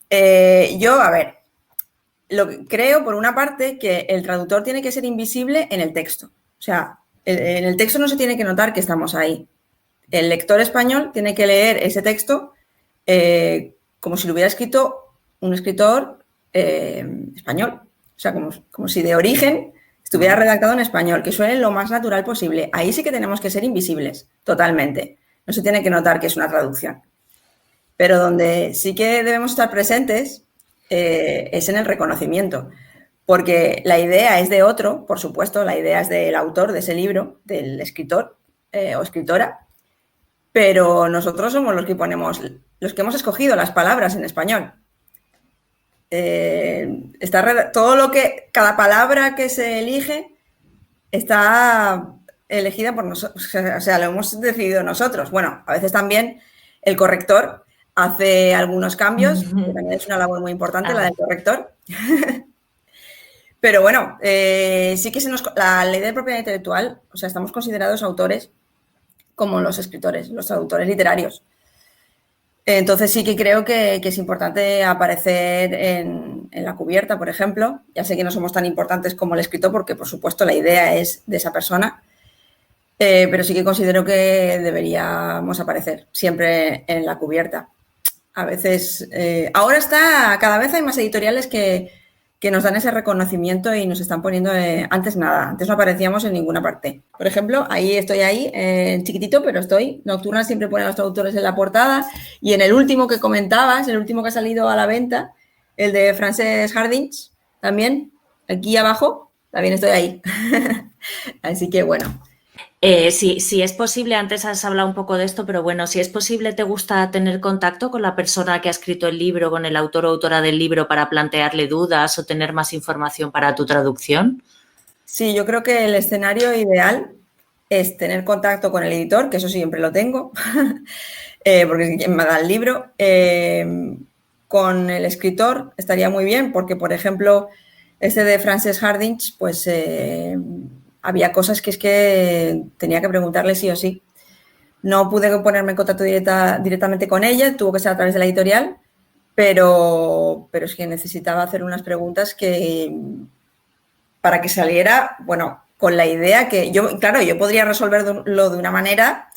Yo, a ver, creo, por una parte, que el traductor tiene que ser invisible en el texto. O sea, en el texto no se tiene que notar que estamos ahí. El lector español tiene que leer ese texto como si lo hubiera escrito un escritor español. O sea, como si de origen estuviera redactado en español, que suene lo más natural posible. Ahí sí que tenemos que ser invisibles, totalmente. No se tiene que notar que es una traducción. Pero donde sí que debemos estar presentes es en el reconocimiento. Porque la idea es de otro, por supuesto, la idea es del autor de ese libro, del escritor o escritora, pero nosotros somos los que hemos escogido las palabras en español. Cada palabra que se elige está elegida por nosotros, o sea, lo hemos decidido nosotros. Bueno, a veces también el corrector hace algunos cambios, que también es una labor muy importante, la del corrector. Pero bueno, sí que la ley de propiedad intelectual, o sea, estamos considerados autores como los escritores, los traductores literarios. Entonces sí que creo que es importante aparecer en la cubierta, por ejemplo. Ya sé que no somos tan importantes como el escritor porque, por supuesto, la idea es de esa persona, pero sí que considero que deberíamos aparecer siempre en la cubierta. A veces, ahora cada vez hay más editoriales que nos dan ese reconocimiento y nos están poniendo, antes nada, antes no aparecíamos en ninguna parte. Por ejemplo, estoy ahí, chiquitito, pero estoy. Nocturna siempre pone a los traductores en la portada y en el último que comentabas, el último que ha salido a la venta, el de Frances Hardinge, también, aquí abajo, también estoy ahí. Así que bueno. Si es posible, antes has hablado un poco de esto, pero bueno, si es posible, ¿te gusta tener contacto con la persona que ha escrito el libro, con el autor o autora del libro para plantearle dudas o tener más información para tu traducción? Sí, yo creo que el escenario ideal es tener contacto con el editor, que eso siempre lo tengo, porque es quien me da el libro. Con el escritor estaría muy bien, porque, por ejemplo, este de Frances Hardinge, pues había cosas que es que tenía que preguntarle sí o sí. No pude ponerme en contacto directamente con ella, tuvo que ser a través de la editorial, pero es que necesitaba hacer unas preguntas para que saliera, bueno, con la idea que yo podría resolverlo de una manera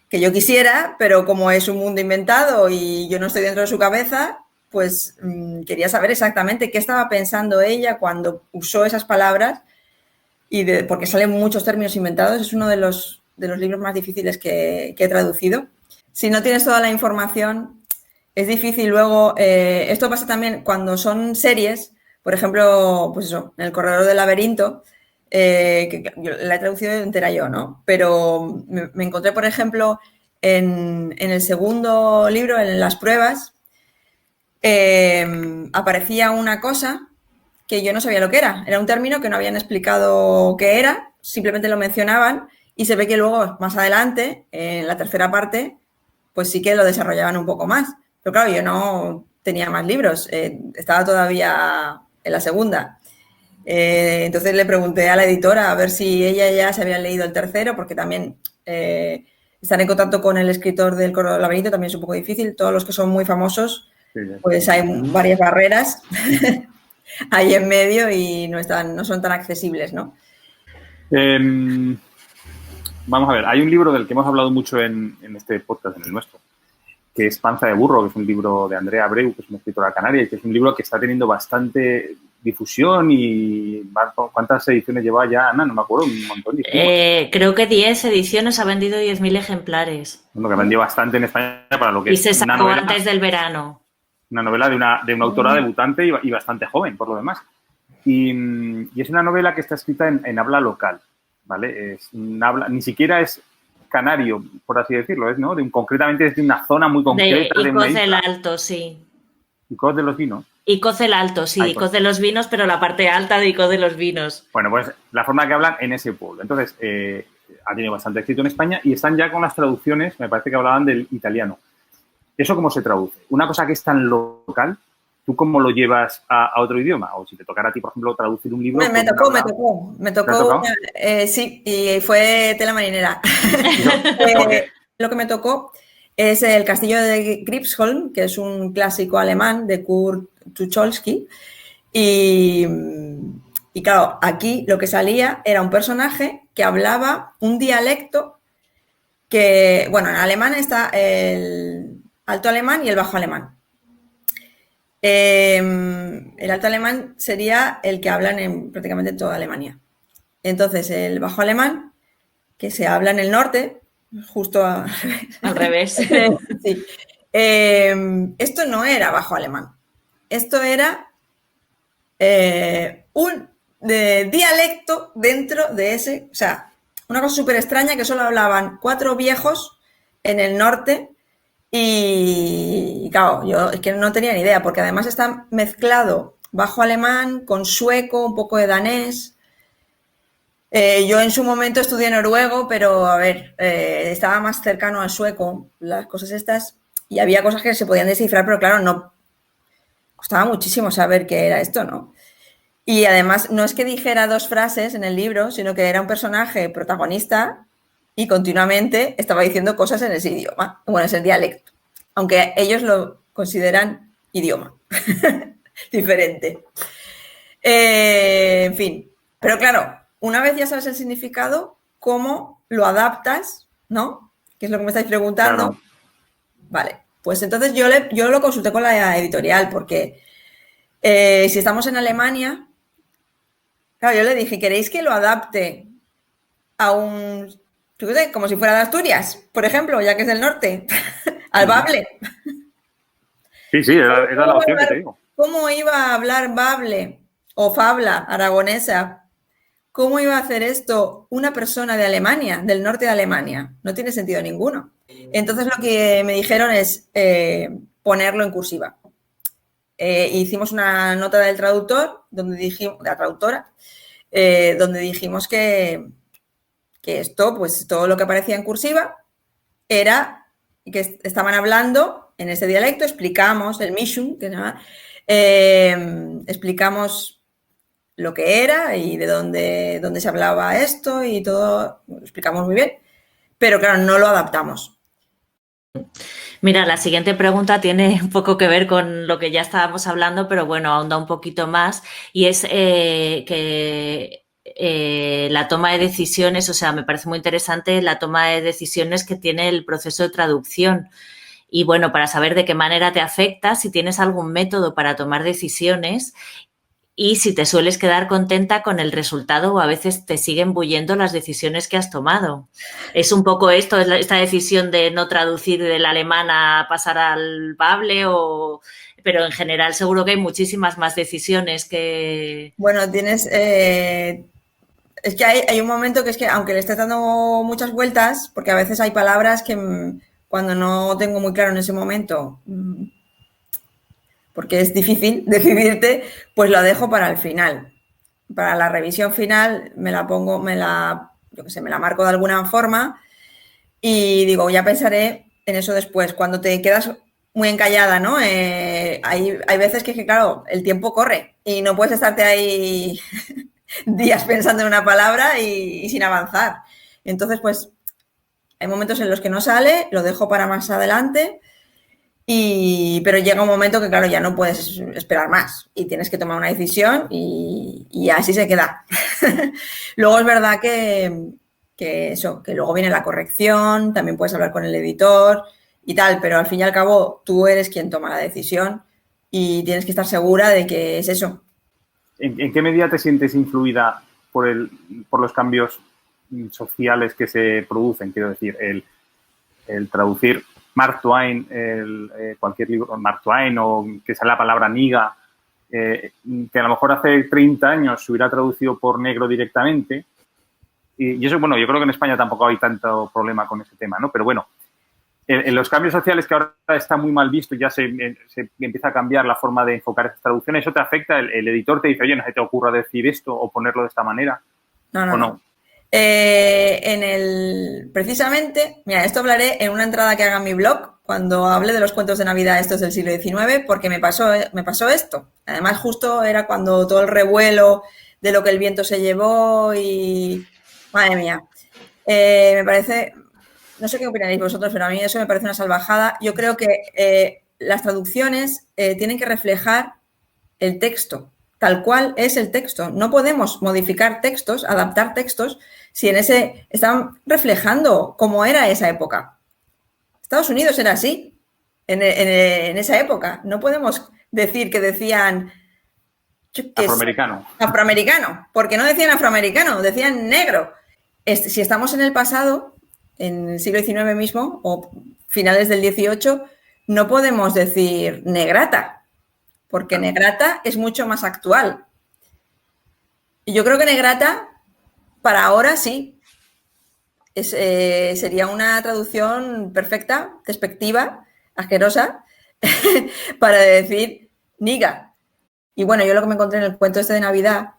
que yo quisiera, pero como es un mundo inventado y yo no estoy dentro de su cabeza, pues quería saber exactamente qué estaba pensando ella cuando usó esas palabras porque salen muchos términos inventados. Es uno de los libros más difíciles que he traducido. Si no tienes toda la información, es difícil luego. Esto pasa también cuando son series, por ejemplo, pues eso, en El Corredor del Laberinto, que yo la he traducido entera yo, ¿no? Pero me encontré, por ejemplo, en el segundo libro, en Las pruebas, aparecía una cosa que yo no sabía lo que era. Era un término que no habían explicado qué era, simplemente lo mencionaban y se ve que luego, más adelante, en la tercera parte, pues sí que lo desarrollaban un poco más. Pero claro, yo no tenía más libros, estaba todavía en la segunda. Entonces le pregunté a la editora a ver si ella ya se había leído el tercero, porque también estar en contacto con el escritor del Corredor del Laberinto también es un poco difícil. Todos los que son muy famosos, pues hay varias barreras ahí en medio y no son tan accesibles, ¿no? Vamos a ver, hay un libro del que hemos hablado mucho en este podcast, en el nuestro, que es Panza de burro, que es un libro de Andrea Abreu, que es una escritora canaria, y que es un libro que está teniendo bastante difusión y ¿cuántas ediciones lleva ya, Ana? No me acuerdo, un montón. Creo que 10 ediciones, ha vendido 10.000 ejemplares. Bueno, que vendió bastante en España para lo que y se sacó antes del verano. Una novela de una autora debutante y bastante joven, por lo demás. Y es una novela que está escrita en habla local, ¿vale? Ni siquiera es canario, por así decirlo, ¿no? Concretamente es de una zona muy concreta. De Icoz del Alto, sí. ¿Icoz de los Vinos? Icoz del Alto, sí, Icoz de los Vinos, pero la parte alta de Icoz de los Vinos. Bueno, pues la forma que hablan en ese pueblo. Entonces, ha tenido bastante éxito en España y están ya con las traducciones, me parece que hablaban del italiano. ¿Eso cómo se traduce? Una cosa que es tan local, ¿tú cómo lo llevas a otro idioma? O si te tocara a ti, por ejemplo, traducir un libro... Me tocó. Sí, y fue tela marinera. Lo que me tocó es El castillo de Gripsholm, que es un clásico alemán de Kurt Tucholsky. Y claro, aquí lo que salía era un personaje que hablaba un dialecto que, bueno, en alemán está el alto alemán y el bajo alemán. El alto alemán sería el que hablan en prácticamente toda Alemania. Entonces, el bajo alemán, que se habla en el norte, justo al revés. Sí. Esto no era bajo alemán. Esto era un dialecto dentro de ese... O sea, una cosa súper extraña que solo hablaban 4 viejos en el norte. Y claro, yo es que no tenía ni idea, porque además está mezclado bajo alemán con sueco, un poco de danés. Yo en su momento estudié noruego, pero a ver, estaba más cercano al sueco, las cosas estas, y había cosas que se podían descifrar, pero claro, no costaba muchísimo saber qué era esto, ¿no? Y además no es que dijera 2 frases en el libro, sino que era un personaje protagonista y continuamente estaba diciendo cosas en ese idioma, bueno, ese dialecto, aunque ellos lo consideran idioma diferente. En fin, pero claro, una vez ya sabes el significado, ¿cómo lo adaptas? ¿No? Que es lo que me estáis preguntando. Claro. Vale, pues entonces yo lo consulté con la editorial porque si estamos en Alemania, claro, yo le dije, ¿queréis que lo adapte a un, yo qué sé, como si fuera de Asturias, por ejemplo, ya que es del norte, al bable? Sí, era la opción que te digo. ¿Cómo iba a hablar bable o fabla aragonesa? ¿Cómo iba a hacer esto una persona de Alemania, del norte de Alemania? No tiene sentido ninguno. Entonces lo que me dijeron es ponerlo en cursiva. Hicimos una nota del traductor, donde dijimos, de la traductora, donde dijimos que esto, pues todo lo que aparecía en cursiva era que estaban hablando en ese dialecto, explicamos el Mischung, que se llama, explicamos lo que era y de dónde se hablaba esto y todo, lo explicamos muy bien, pero claro, no lo adaptamos. Mira, la siguiente pregunta tiene un poco que ver con lo que ya estábamos hablando, pero bueno, ahonda un poquito más y es que la toma de decisiones, o sea, me parece muy interesante la toma de decisiones que tiene el proceso de traducción. Y bueno, para saber de qué manera te afecta, si tienes algún método para tomar decisiones y si te sueles quedar contenta con el resultado o a veces te siguen bulliendo las decisiones que has tomado. Es un poco esto, esta decisión de no traducir del alemán a pasar al bable, pero en general seguro que hay muchísimas más decisiones que... Bueno, tienes... es que hay un momento que es que, aunque le estés dando muchas vueltas, porque a veces hay palabras que cuando no tengo muy claro en ese momento, porque es difícil decidirte, pues lo dejo para el final. Para la revisión final me la pongo, yo qué sé, me la marco de alguna forma y digo, ya pensaré en eso después. Cuando te quedas muy encallada, ¿no? Hay veces que, claro, el tiempo corre y no puedes estarte ahí días pensando en una palabra y sin avanzar. Entonces, pues, hay momentos en los que no sale, lo dejo para más adelante, pero llega un momento que, claro, ya no puedes esperar más y tienes que tomar una decisión y así se queda. Luego es verdad que luego viene la corrección, también puedes hablar con el editor y tal, pero al fin y al cabo tú eres quien toma la decisión y tienes que estar segura de que es eso. ¿En qué medida te sientes influida por los cambios sociales que se producen? Quiero decir, el traducir Mark Twain, cualquier libro, Mark Twain, o que sea la palabra niga, que a lo mejor hace 30 años se hubiera traducido por negro directamente. Y eso, bueno, yo creo que en España tampoco hay tanto problema con ese tema, ¿no? Pero bueno, en los cambios sociales que ahora está muy mal visto, ya se empieza a cambiar la forma de enfocar esas traducciones. ¿Eso te afecta? ¿El editor te dice, oye, no se te ocurra decir esto o ponerlo de esta manera? No. Precisamente, mira, esto hablaré en una entrada que haga en mi blog cuando hable de los cuentos de Navidad estos del siglo XIX, porque me pasó esto. Además, justo era cuando todo el revuelo de lo que el viento se llevó y... Madre mía. Me parece... No sé qué opinaréis vosotros, pero a mí eso me parece una salvajada. Yo creo que las traducciones tienen que reflejar el texto, tal cual es el texto. No podemos modificar textos, adaptar textos, si en ese están reflejando cómo era esa época. Estados Unidos era así, en esa época. No podemos decir que decían... Afroamericano. Afroamericano, porque no decían afroamericano, decían negro. Si estamos en el pasado, en el siglo XIX mismo, o finales del XVIII, no podemos decir negrata, porque negrata es mucho más actual. Y yo creo que negrata, para ahora sí, sería una traducción perfecta, despectiva, asquerosa, para decir niga. Y bueno, yo lo que me encontré en el cuento este de Navidad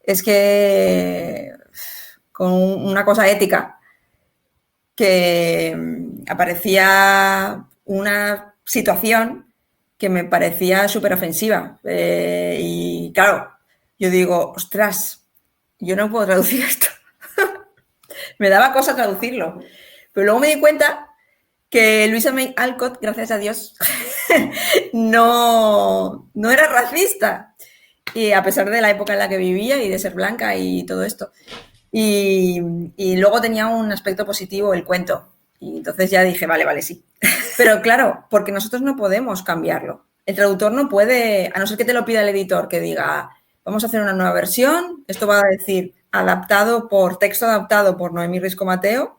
es que con una cosa ética, que aparecía una situación que me parecía súper ofensiva. Y claro, yo digo, ostras, yo no puedo traducir esto. me daba cosa traducirlo. Pero luego me di cuenta que Louisa May Alcott, gracias a Dios, no era racista. Y a pesar de la época en la que vivía y de ser blanca y todo esto. Y luego tenía un aspecto positivo el cuento. Y entonces ya dije, vale, sí. Pero claro, porque nosotros no podemos cambiarlo. El traductor no puede, a no ser que te lo pida el editor, que diga, vamos a hacer una nueva versión, esto va a decir texto adaptado por Noemí Risco Mateo.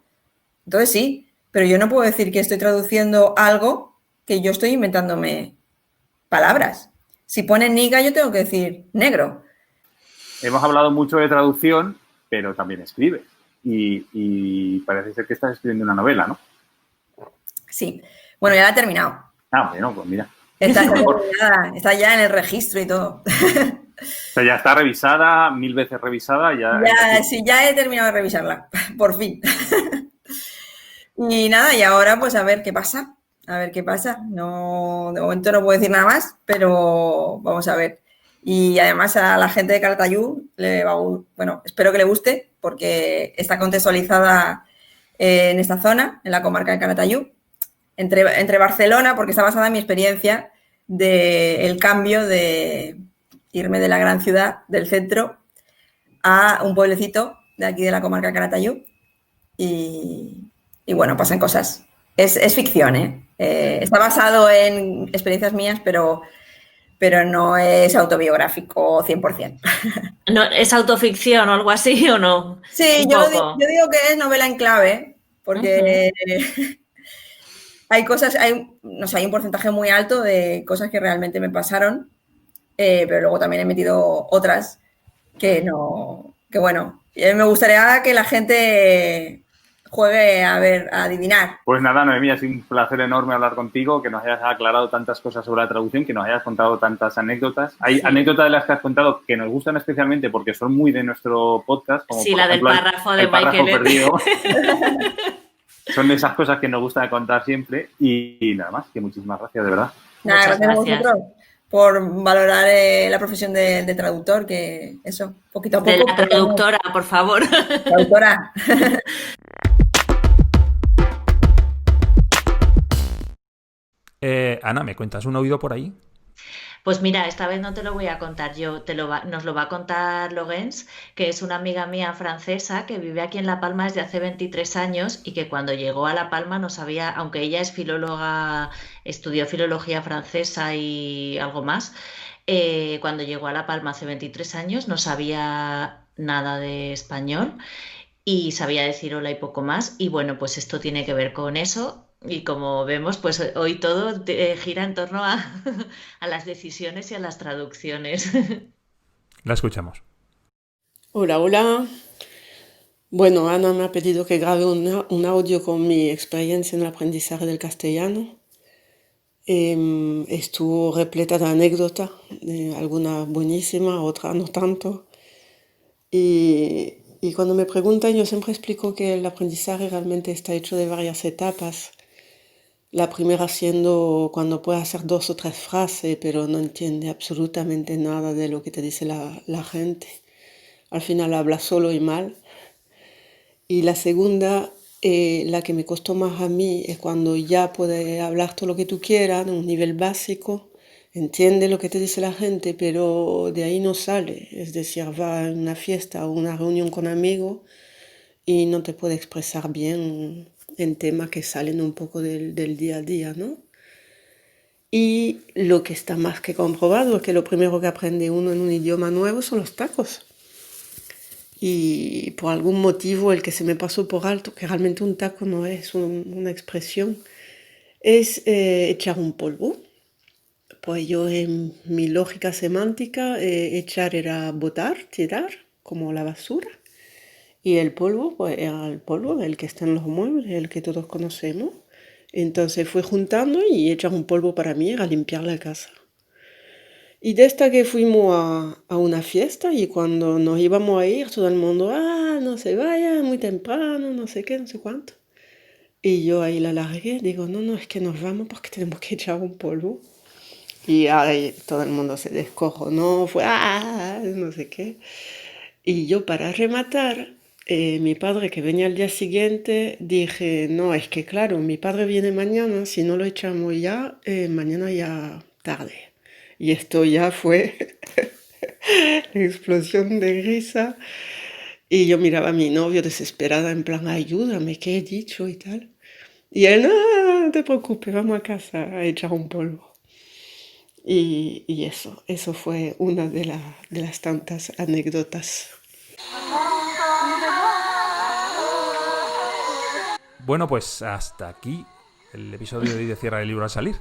Entonces sí, pero yo no puedo decir que estoy traduciendo algo que yo estoy inventándome palabras. Si pone niga, yo tengo que decir negro. Hemos hablado mucho de traducción, pero también escribes. Y parece ser que estás escribiendo una novela, ¿no? Sí. Bueno, ya la he terminado. Ah, bueno, pues mira. Está ya en el registro y todo. O sea, ya está revisada, 1000 veces revisada. Ya he terminado de revisarla, por fin. Y nada, y ahora pues a ver qué pasa. No, de momento no puedo decir nada más, pero vamos a ver. Y además a la gente de Calatayud, espero que le guste, porque está contextualizada en esta zona, en la comarca de Calatayud, entre Barcelona, porque está basada en mi experiencia del cambio de irme de la gran ciudad, del centro, a un pueblecito de aquí de la comarca de Calatayud. Y bueno, pasan cosas. Es ficción, ¿eh? Está basado en experiencias mías, pero no es autobiográfico 100%. No, ¿es autoficción o algo así o no? Sí, yo digo que es novela en clave, porque hay cosas, hay un porcentaje muy alto de cosas que realmente me pasaron, pero luego también he metido otras que bueno, me gustaría que la gente juegue a adivinar. Pues nada, Noemí, ha sido un placer enorme hablar contigo, que nos hayas aclarado tantas cosas sobre la traducción, que nos hayas contado tantas anécdotas. Hay anécdotas de las que has contado que nos gustan especialmente porque son muy de nuestro podcast, como por la ejemplo, del párrafo de el párrafo Michael. perdido. Son de esas cosas que nos gusta contar siempre y nada más, que muchísimas gracias, de verdad. Gracias a vosotros por valorar la profesión de traductor, que eso, poquito a poco. De la traductora, por favor. Traductora. Ana, ¿me cuentas un oído por ahí? Pues mira, esta vez no te lo voy a contar yo, nos lo va a contar Logens, que es una amiga mía francesa que vive aquí en La Palma desde hace 23 años y que cuando llegó a La Palma no sabía, aunque ella es filóloga, estudió filología francesa y algo más, cuando llegó a La Palma hace 23 años no sabía nada de español y sabía decir hola y poco más. Y bueno, pues esto tiene que ver con eso. Y como vemos, pues hoy todo gira en torno a, a las decisiones y a las traducciones. La escuchamos. Hola, hola. Bueno, Ana me ha pedido que grabe un audio con mi experiencia en el aprendizaje del castellano. Estuvo repleta de anécdotas, algunas buenísimas, otras no tanto. Y cuando me preguntan, yo siempre explico que el aprendizaje realmente está hecho de varias etapas. La primera siendo cuando puedes hacer 2 o 3 frases, pero no entiende absolutamente nada de lo que te dice la gente. Al final habla solo y mal. Y la segunda, la que me costó más a mí, es cuando ya puedes hablar todo lo que tú quieras, en un nivel básico, entiende lo que te dice la gente, pero de ahí no sale. Es decir, va a una fiesta o una reunión con amigos y no te puede expresar bien en temas que salen un poco del día a día, ¿no? Y lo que está más que comprobado es que lo primero que aprende uno en un idioma nuevo son los tacos. Y por algún motivo el que se me pasó por alto, que realmente un taco no es una expresión, es echar un polvo. Pues yo en mi lógica semántica, echar era botar, tirar, como la basura. Y el polvo, pues era el polvo, el que está en los muebles, el que todos conocemos. Entonces fui juntando y echar un polvo para mí era limpiar la casa. Y desde que fuimos a una fiesta y cuando nos íbamos a ir, todo el mundo, no se vaya, muy temprano, no sé qué, no sé cuánto. Y yo ahí la largué, digo, no, es que nos vamos porque tenemos que echar un polvo. Y ahí todo el mundo se descojonó, fue, no sé qué. Y yo para rematar, Mi padre que venía al día siguiente, dije, no, es que claro, mi padre viene mañana, si no lo echamos ya, mañana ya tarde. Y esto ya fue explosión de risa. Y yo miraba a mi novio desesperada, en plan, ayúdame, ¿qué he dicho y tal? Y él, no, no te preocupes, vamos a casa a echar un polvo. Y eso fue una de las tantas anécdotas. Bueno, pues hasta aquí el episodio de hoy de Cierra el libro al salir.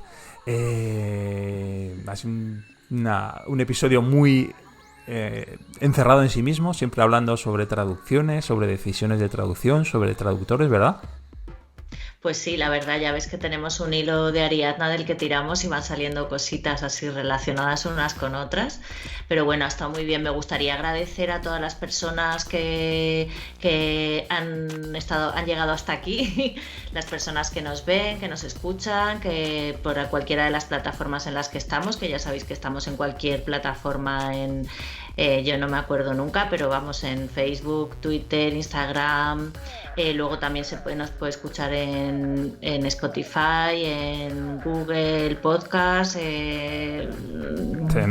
Ha sido un episodio muy encerrado en sí mismo, siempre hablando sobre traducciones, sobre decisiones de traducción, sobre traductores, ¿verdad? Pues sí, la verdad, ya ves que tenemos un hilo de Ariadna del que tiramos y van saliendo cositas así relacionadas unas con otras. Pero bueno, ha estado muy bien. Me gustaría agradecer a todas las personas que han llegado hasta aquí, las personas que nos ven, que nos escuchan, que por cualquiera de las plataformas en las que estamos, que ya sabéis que estamos en cualquier plataforma yo no me acuerdo nunca, pero vamos en Facebook, Twitter, Instagram. Luego también nos puede escuchar en Spotify, en Google Podcast, en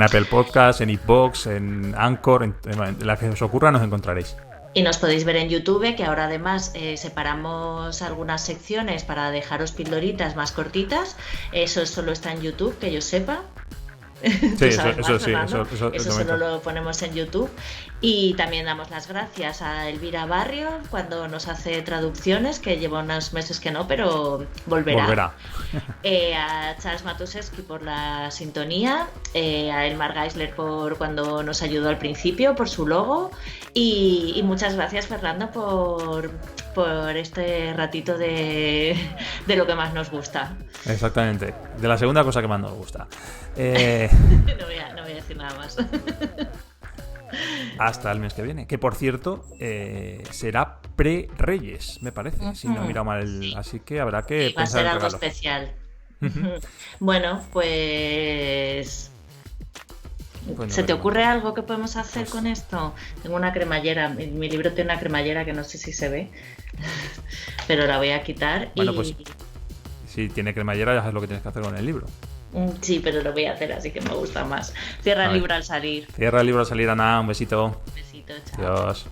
Apple Podcast, en iVoox, en Anchor, en la que os ocurra nos encontraréis. Y nos podéis ver en YouTube, que ahora además separamos algunas secciones para dejaros pildoritas más cortitas. Eso solo está en YouTube, que yo sepa. Sí, eso solo lo ponemos en YouTube. Y también damos las gracias a Elvira Barrio cuando nos hace traducciones, que lleva unos meses que no, pero volverá. A Charles Matuszewski por la sintonía, a Elmar Geisler por cuando nos ayudó al principio, por su logo, y muchas gracias, Fernando, por este ratito de lo que más nos gusta. Exactamente, de la segunda cosa que más nos gusta. No voy a decir nada más. Hasta el mes que viene, que por cierto será pre-Reyes, me parece, si no he mirado mal, sí. Así que habrá que va a pensar ser el algo regalo especial. Bueno, pues ¿se te ocurre algo que podemos hacer con esto? Tengo una cremallera, mi libro tiene una cremallera que no sé si se ve, pero la voy a quitar. Bueno, pues si tiene cremallera ya sabes lo que tienes que hacer con el libro. Sí, pero lo voy a hacer, así que me gusta más. Cierra el libro al salir. Cierra el libro al salir, Ana, un besito. Un besito, chao. Adiós.